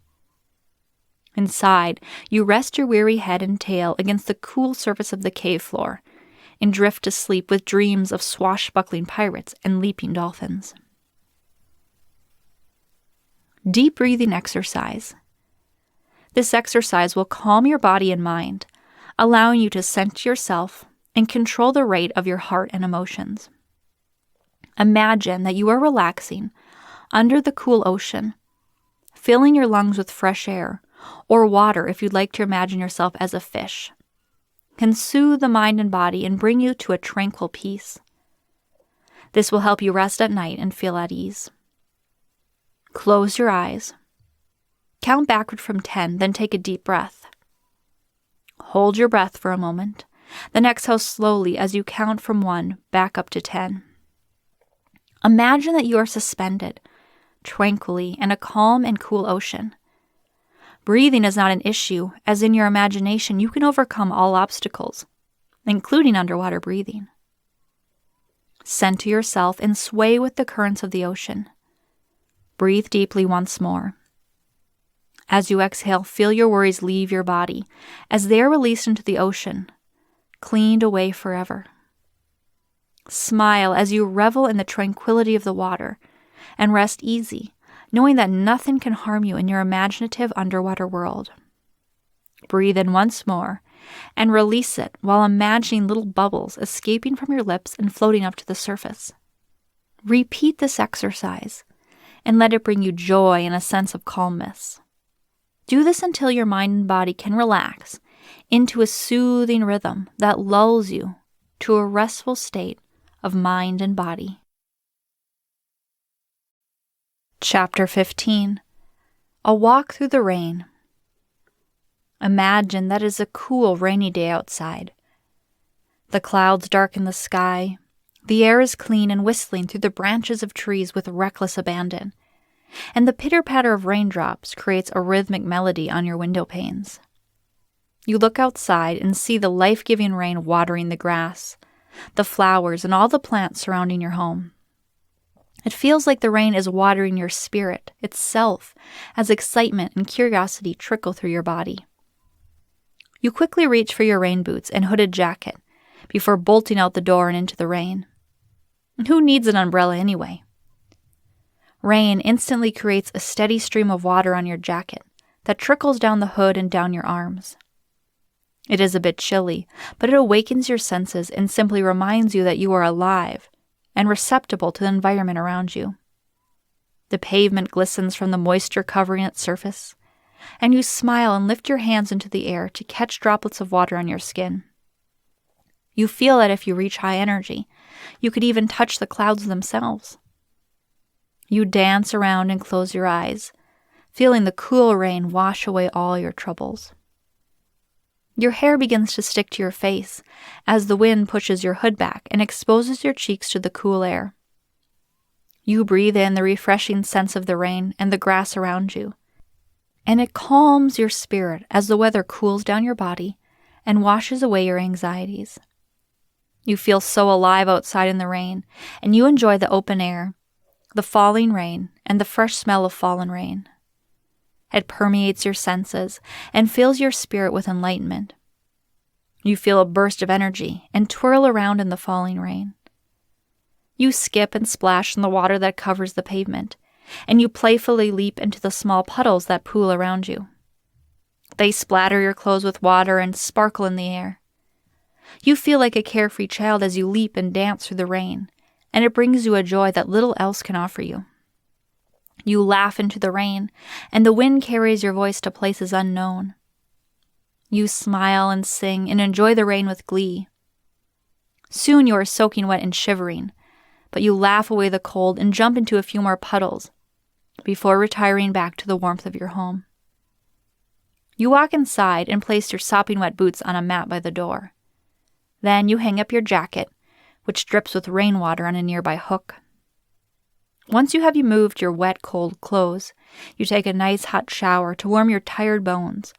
[SPEAKER 1] Inside, you rest your weary head and tail against the cool surface of the cave floor and drift to sleep with dreams of swashbuckling pirates and leaping dolphins. Deep breathing exercise. This exercise will calm your body and mind, allowing you to center yourself and control the rate of your heart and emotions. Imagine that you are relaxing under the cool ocean, filling your lungs with fresh air, or water if you'd like to imagine yourself as a fish. Can soothe the mind and body and bring you to a tranquil peace. This will help you rest at night and feel at ease. Close your eyes. Count backward from 10, then take a deep breath. Hold your breath for a moment, then exhale slowly as you count from 1 back up to 10. Imagine that you are suspended, tranquilly, in a calm and cool ocean. Breathing is not an issue, as in your imagination you can overcome all obstacles, including underwater breathing. Center yourself and sway with the currents of the ocean. Breathe deeply once more. As you exhale, feel your worries leave your body as they are released into the ocean, cleaned away forever. Smile as you revel in the tranquility of the water and rest easy, knowing that nothing can harm you in your imaginative underwater world. Breathe in once more and release it while imagining little bubbles escaping from your lips and floating up to the surface. Repeat this exercise and let it bring you joy and a sense of calmness. Do this until your mind and body can relax into a soothing rhythm that lulls you to a restful state of mind and body. Chapter 15. A Walk Through the Rain. Imagine that it is a cool, rainy day outside. The clouds darken the sky. The air is clean and whistling through the branches of trees with reckless abandon, and the pitter-patter of raindrops creates a rhythmic melody on your window panes. You look outside and see the life-giving rain watering the grass, the flowers, and all the plants surrounding your home. It feels like the rain is watering your spirit itself as excitement and curiosity trickle through your body. You quickly reach for your rain boots and hooded jacket before bolting out the door and into the rain. Who needs an umbrella anyway? Rain instantly creates a steady stream of water on your jacket that trickles down the hood and down your arms. It is a bit chilly, but it awakens your senses and simply reminds you that you are alive and receptible to the environment around you. The pavement glistens from the moisture covering its surface, and you smile and lift your hands into the air to catch droplets of water on your skin. You feel that if you reach high energy, you could even touch the clouds themselves. You dance around and close your eyes, feeling the cool rain wash away all your troubles. Your hair begins to stick to your face as the wind pushes your hood back and exposes your cheeks to the cool air. You breathe in the refreshing scents of the rain and the grass around you, and it calms your spirit as the weather cools down your body and washes away your anxieties. You feel so alive outside in the rain, and you enjoy the open air, the falling rain, and the fresh smell of fallen rain. It permeates your senses and fills your spirit with enlightenment. You feel a burst of energy and twirl around in the falling rain. You skip and splash in the water that covers the pavement, and you playfully leap into the small puddles that pool around you. They splatter your clothes with water and sparkle in the air. You feel like a carefree child as you leap and dance through the rain, and it brings you a joy that little else can offer you. You laugh into the rain, and the wind carries your voice to places unknown. You smile and sing and enjoy the rain with glee. Soon you are soaking wet and shivering, but you laugh away the cold and jump into a few more puddles before retiring back to the warmth of your home. You walk inside and place your sopping wet boots on a mat by the door. Then you hang up your jacket, which drips with rainwater on a nearby hook. Once you have removed your wet, cold clothes, you take a nice hot shower to warm your tired bones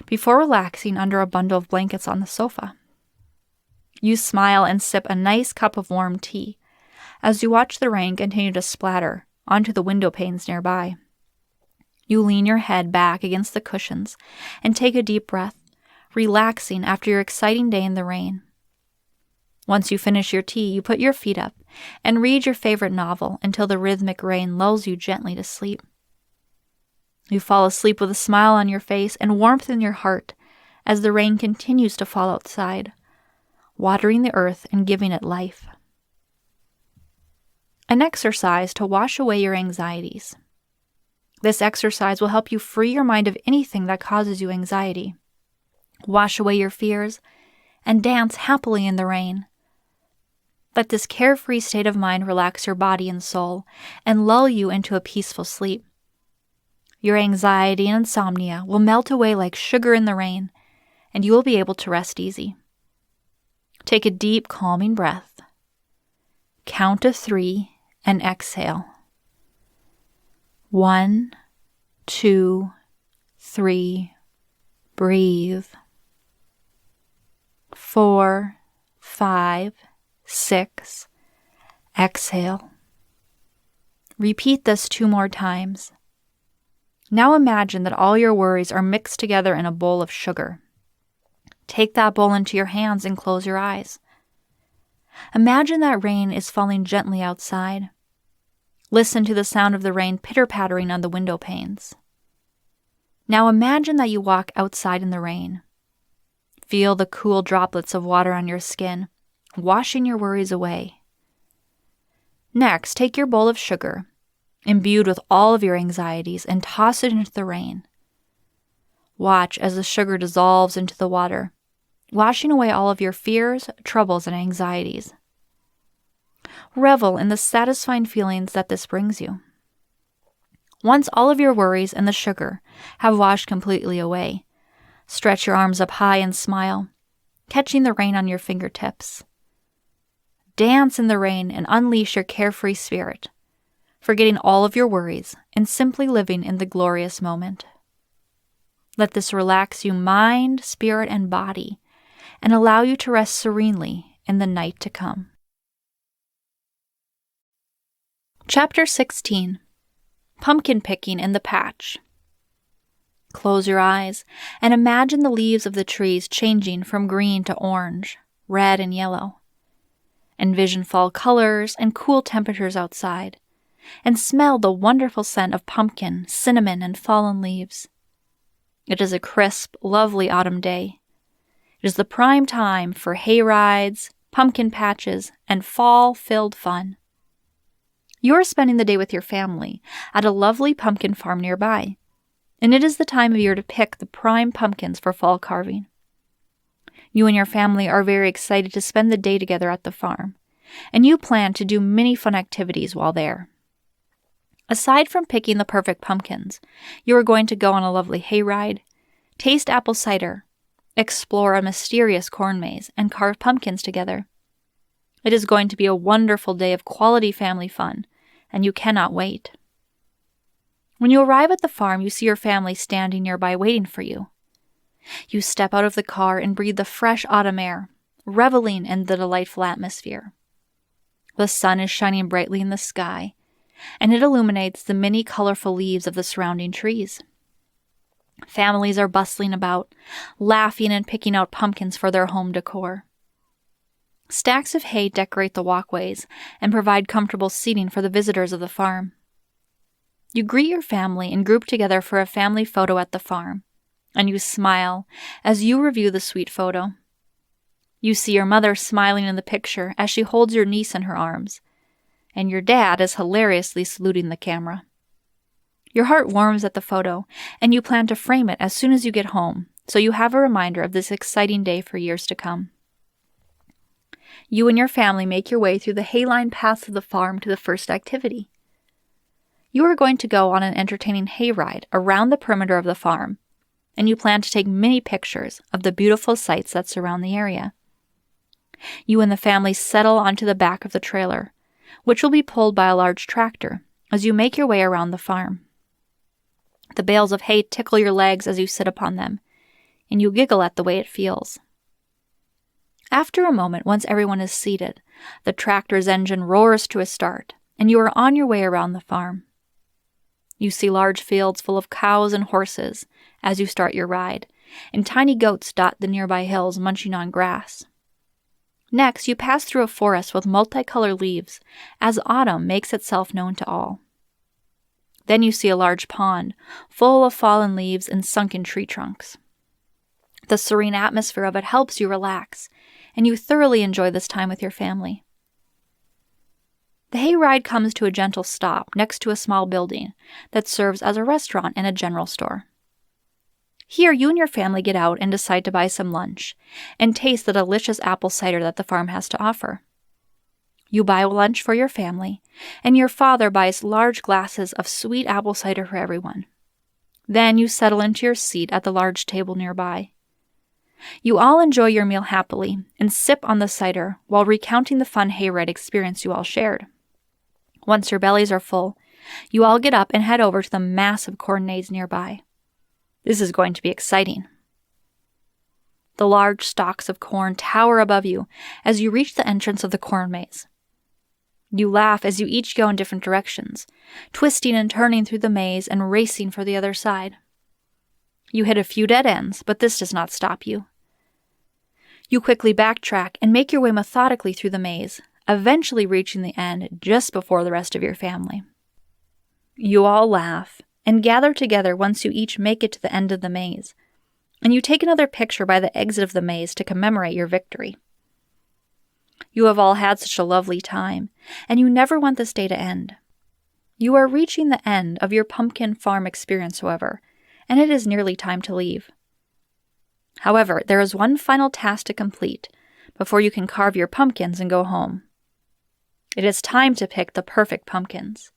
[SPEAKER 1] before relaxing under a bundle of blankets on the sofa. You smile and sip a nice cup of warm tea as you watch the rain continue to splatter onto the window panes nearby. You lean your head back against the cushions and take a deep breath, relaxing after your exciting day in the rain. Once you finish your tea, you put your feet up and read your favorite novel until the rhythmic rain lulls you gently to sleep. You fall asleep with a smile on your face and warmth in your heart as the rain continues to fall outside, watering the earth and giving it life. An exercise to wash away your anxieties. This exercise will help you free your mind of anything that causes you anxiety. Wash away your fears and dance happily in the rain. Let this carefree state of mind relax your body and soul and lull you into a peaceful sleep. Your anxiety and insomnia will melt away like sugar in the rain, and you will be able to rest easy. Take a deep, calming breath. Count to 3 and exhale. 1, 2, 3. Breathe. 4, 5, 6. Exhale. Repeat this 2 more times. Now imagine that all your worries are mixed together in a bowl of sugar. Take that bowl into your hands and close your eyes. Imagine that rain is falling gently outside. Listen to the sound of the rain pitter-pattering on the window panes. Now imagine that you walk outside in the rain. Feel the cool droplets of water on your skin, washing your worries away. Next, take your bowl of sugar, imbued with all of your anxieties, and toss it into the rain. Watch as the sugar dissolves into the water, washing away all of your fears, troubles, and anxieties. Revel in the satisfying feelings that this brings you. Once all of your worries and the sugar have washed completely away, stretch your arms up high and smile, catching the rain on your fingertips. Dance in the rain and unleash your carefree spirit, forgetting all of your worries and simply living in the glorious moment. Let this relax you mind, spirit, and body, and allow you to rest serenely in the night to come. Chapter 16. Pumpkin Picking in the Patch. Close your eyes and imagine the leaves of the trees changing from green to orange, red, and yellow. Envision fall colors and cool temperatures outside, and smell the wonderful scent of pumpkin, cinnamon, and fallen leaves. It is a crisp, lovely autumn day. It is the prime time for hay rides, pumpkin patches, and fall-filled fun. You are spending the day with your family at a lovely pumpkin farm nearby, and it is the time of year to pick the prime pumpkins for fall carving. You and your family are very excited to spend the day together at the farm, and you plan to do many fun activities while there. Aside from picking the perfect pumpkins, you are going to go on a lovely hayride, taste apple cider, explore a mysterious corn maze, and carve pumpkins together. It is going to be a wonderful day of quality family fun, and you cannot wait. When you arrive at the farm, you see your family standing nearby waiting for you. You step out of the car and breathe the fresh autumn air, reveling in the delightful atmosphere. The sun is shining brightly in the sky, and it illuminates the many colorful leaves of the surrounding trees. Families are bustling about, laughing and picking out pumpkins for their home decor. Stacks of hay decorate the walkways and provide comfortable seating for the visitors of the farm. You greet your family and group together for a family photo at the farm, and you smile as you review the sweet photo. You see your mother smiling in the picture as she holds your niece in her arms, and your dad is hilariously saluting the camera. Your heart warms at the photo, and you plan to frame it as soon as you get home, so you have a reminder of this exciting day for years to come. You and your family make your way through the hay-lined paths of the farm to the first activity. You are going to go on an entertaining hayride around the perimeter of the farm, and you plan to take many pictures of the beautiful sights that surround the area. You and the family settle onto the back of the trailer, which will be pulled by a large tractor as you make your way around the farm. The bales of hay tickle your legs as you sit upon them, and you giggle at the way it feels. After a moment, once everyone is seated, the tractor's engine roars to a start, and you are on your way around the farm. You see large fields full of cows and horses as you start your ride, and tiny goats dot the nearby hills munching on grass. Next, you pass through a forest with multicolored leaves as autumn makes itself known to all. Then you see a large pond full of fallen leaves and sunken tree trunks. The serene atmosphere of it helps you relax, and you thoroughly enjoy this time with your family. The hayride comes to a gentle stop next to a small building that serves as a restaurant and a general store. Here, you and your family get out and decide to buy some lunch and taste the delicious apple cider that the farm has to offer. You buy lunch for your family, and your father buys large glasses of sweet apple cider for everyone. Then you settle into your seat at the large table nearby. You all enjoy your meal happily and sip on the cider while recounting the fun hayride experience you all shared. Once your bellies are full, you all get up and head over to the massive corn maze nearby. This is going to be exciting. The large stalks of corn tower above you as you reach the entrance of the corn maze. You laugh as you each go in different directions, twisting and turning through the maze and racing for the other side. You hit a few dead ends, but this does not stop you. You quickly backtrack and make your way methodically through the maze, eventually reaching the end just before the rest of your family. You all laugh and gather together once you each make it to the end of the maze, and you take another picture by the exit of the maze to commemorate your victory. You have all had such a lovely time, and you never want this day to end. You are reaching the end of your pumpkin farm experience, however, and it is nearly time to leave. However, there is one final task to complete before you can carve your pumpkins and go home. It is time to pick the perfect pumpkins.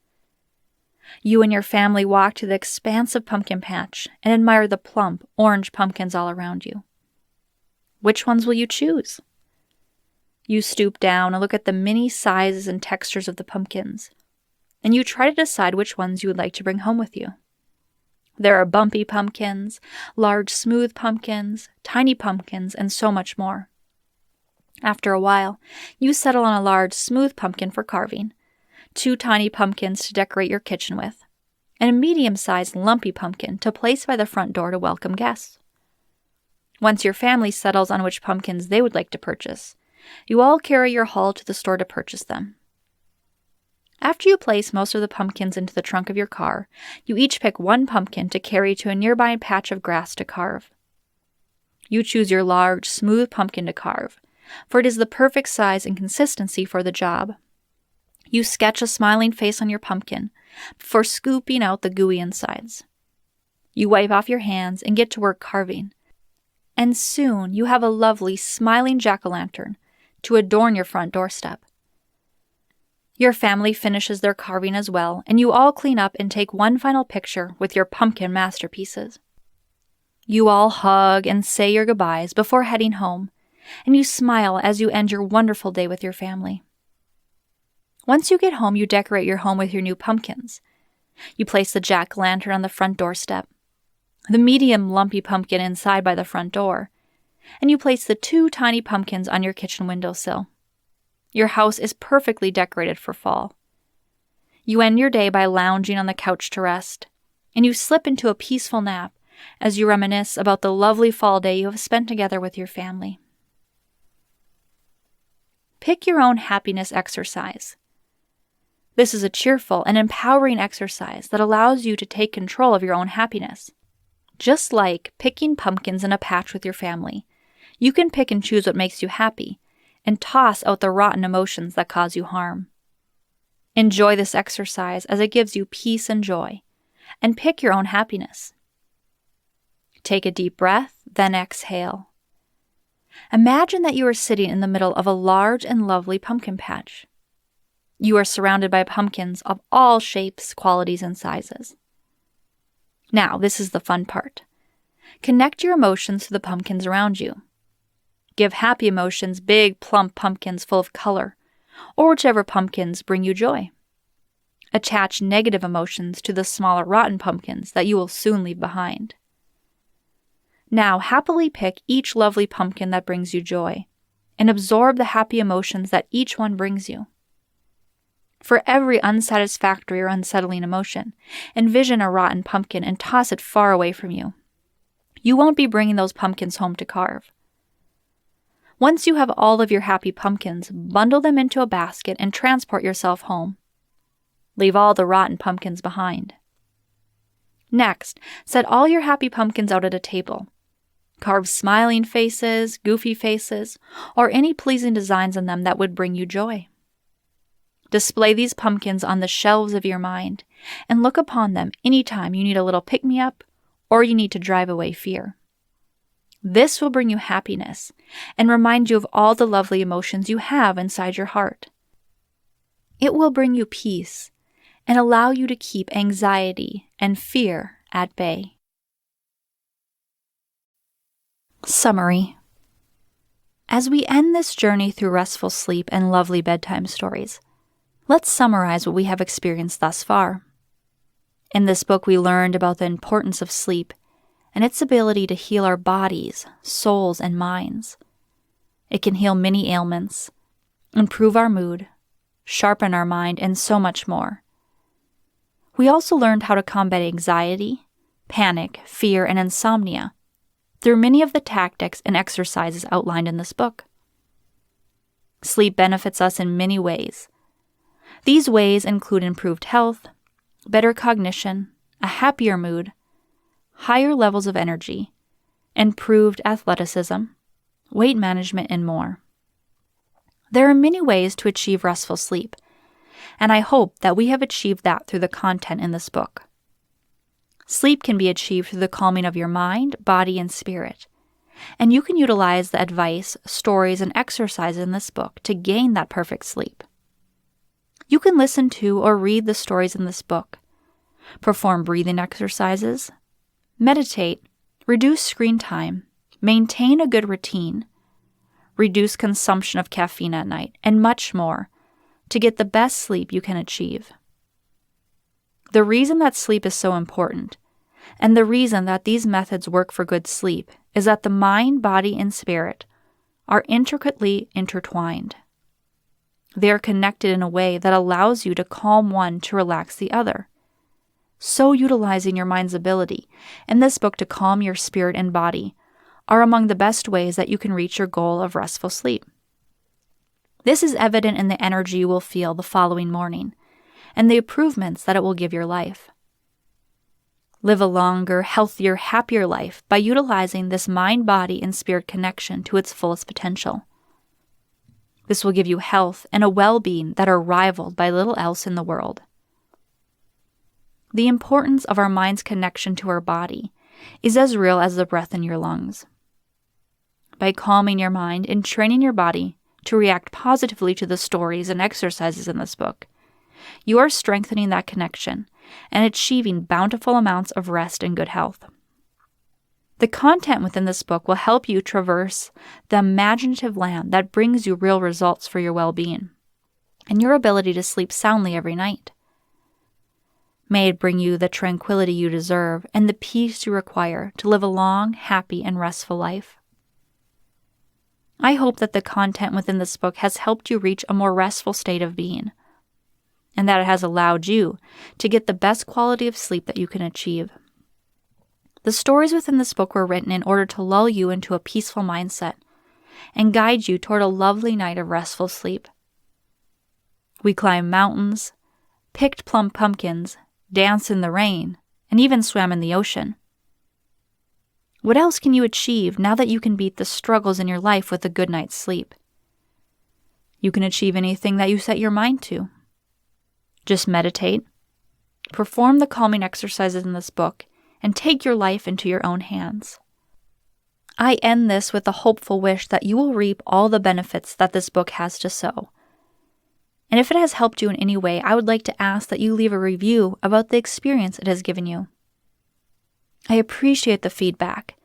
[SPEAKER 1] You and your family walk to the expansive pumpkin patch and admire the plump, orange pumpkins all around you. Which ones will you choose? You stoop down and look at the many sizes and textures of the pumpkins, and you try to decide which ones you would like to bring home with you. There are bumpy pumpkins, large smooth pumpkins, tiny pumpkins, and so much more. After a while, you settle on a large smooth pumpkin for carving, 2 tiny pumpkins to decorate your kitchen with, and a medium-sized lumpy pumpkin to place by the front door to welcome guests. Once your family settles on which pumpkins they would like to purchase, you all carry your haul to the store to purchase them. After you place most of the pumpkins into the trunk of your car, you each pick one pumpkin to carry to a nearby patch of grass to carve. You choose your large, smooth pumpkin to carve, for it is the perfect size and consistency for the job. You sketch a smiling face on your pumpkin before scooping out the gooey insides. You wipe off your hands and get to work carving, and soon you have a lovely, smiling jack-o'-lantern to adorn your front doorstep. Your family finishes their carving as well, and you all clean up and take one final picture with your pumpkin masterpieces. You all hug and say your goodbyes before heading home, and you smile as you end your wonderful day with your family. Once you get home, you decorate your home with your new pumpkins. You place the jack-o'-lantern on the front doorstep, the medium lumpy pumpkin inside by the front door, and you place the 2 tiny pumpkins on your kitchen windowsill. Your house is perfectly decorated for fall. You end your day by lounging on the couch to rest, and you slip into a peaceful nap as you reminisce about the lovely fall day you have spent together with your family. Pick your own happiness exercise. This is a cheerful and empowering exercise that allows you to take control of your own happiness. Just like picking pumpkins in a patch with your family, you can pick and choose what makes you happy and toss out the rotten emotions that cause you harm. Enjoy this exercise as it gives you peace and joy, and pick your own happiness. Take a deep breath, then exhale. Imagine that you are sitting in the middle of a large and lovely pumpkin patch. You are surrounded by pumpkins of all shapes, qualities, and sizes. Now, this is the fun part. Connect your emotions to the pumpkins around you. Give happy emotions big, plump pumpkins full of color, or whichever pumpkins bring you joy. Attach negative emotions to the smaller rotten pumpkins that you will soon leave behind. Now happily pick each lovely pumpkin that brings you joy, and absorb the happy emotions that each one brings you. For every unsatisfactory or unsettling emotion, envision a rotten pumpkin and toss it far away from you. You won't be bringing those pumpkins home to carve. Once you have all of your happy pumpkins, bundle them into a basket and transport yourself home. Leave all the rotten pumpkins behind. Next, set all your happy pumpkins out at a table. Carve smiling faces, goofy faces, or any pleasing designs on them that would bring you joy. Display these pumpkins on the shelves of your mind and look upon them anytime you need a little pick-me-up or you need to drive away fear. This will bring you happiness and remind you of all the lovely emotions you have inside your heart. It will bring you peace and allow you to keep anxiety and fear at bay. Summary. As we end this journey through restful sleep and lovely bedtime stories, let's summarize what we have experienced thus far. In this book, we learned about the importance of sleep and its ability to heal our bodies, souls, and minds. It can heal many ailments, improve our mood, sharpen our mind, and so much more. We also learned how to combat anxiety, panic, fear, and insomnia through many of the tactics and exercises outlined in this book. Sleep benefits us in many ways. These ways include improved health, better cognition, a happier mood, higher levels of energy, improved athleticism, weight management, and more. There are many ways to achieve restful sleep, and I hope that we have achieved that through the content in this book. Sleep can be achieved through the calming of your mind, body, and spirit, and you can utilize the advice, stories, and exercises in this book to gain that perfect sleep. You can listen to or read the stories in this book, perform breathing exercises, meditate, reduce screen time, maintain a good routine, reduce consumption of caffeine at night, and much more to get the best sleep you can achieve. The reason that sleep is so important, and the reason that these methods work for good sleep, is that the mind, body, and spirit are intricately intertwined. They are connected in a way that allows you to calm one to relax the other. So utilizing your mind's ability in this book to calm your spirit and body are among the best ways that you can reach your goal of restful sleep. This is evident in the energy you will feel the following morning and the improvements that it will give your life. Live a longer, healthier, happier life by utilizing this mind, body, and spirit connection to its fullest potential. This will give you health and a well-being that are rivaled by little else in the world. The importance of our mind's connection to our body is as real as the breath in your lungs. By calming your mind and training your body to react positively to the stories and exercises in this book, you are strengthening that connection and achieving bountiful amounts of rest and good health. The content within this book will help you traverse the imaginative land that brings you real results for your well-being and your ability to sleep soundly every night. May it bring you the tranquility you deserve and the peace you require to live a long, happy, and restful life. I hope that the content within this book has helped you reach a more restful state of being. and that it has allowed you to get the best quality of sleep that you can achieve. The stories within this book were written in order to lull you into a peaceful mindset and guide you toward a lovely night of restful sleep. We climbed mountains, picked plum pumpkins, danced in the rain, and even swam in the ocean. What else can you achieve now that you can beat the struggles in your life with a good night's sleep? You can achieve anything that you set your mind to. Just meditate, perform the calming exercises in this book, and take your life into your own hands. I end this with a hopeful wish that you will reap all the benefits that this book has to sow. And if it has helped you in any way, I would like to ask that you leave a review about the experience it has given you. I appreciate the feedback,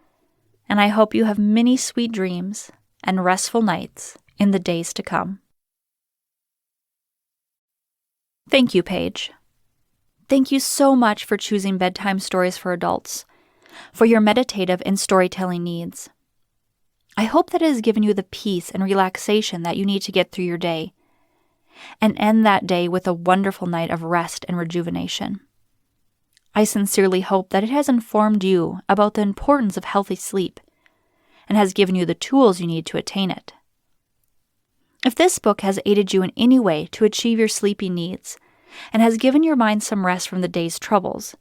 [SPEAKER 1] and I hope you have many sweet dreams and restful nights in the days to come. Thank you, Paige. Thank you so much for choosing Bedtime Stories for Adults, for your meditative and storytelling needs. I hope that it has given you the peace and relaxation that you need to get through your day, and end that day with a wonderful night of rest and rejuvenation. I sincerely hope that it has informed you about the importance of healthy sleep and has given you the tools you need to attain it. If this book has aided you in any way to achieve your sleeping needs and has given your mind some rest from the day's troubles,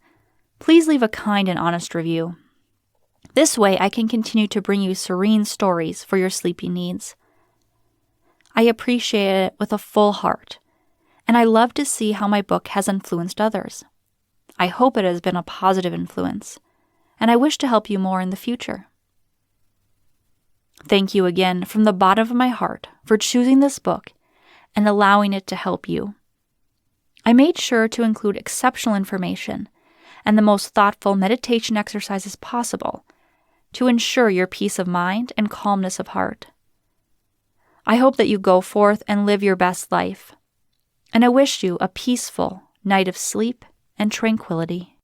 [SPEAKER 1] please leave a kind and honest review. This way I can continue to bring you serene stories for your sleeping needs. I appreciate it with a full heart, and I love to see how my book has influenced others. I hope it has been a positive influence, and I wish to help you more in the future. Thank you again from the bottom of my heart for choosing this book and allowing it to help you. I made sure to include exceptional information and the most thoughtful meditation exercises possible to ensure your peace of mind and calmness of heart. I hope that you go forth and live your best life, and I wish you a peaceful night of sleep and tranquility.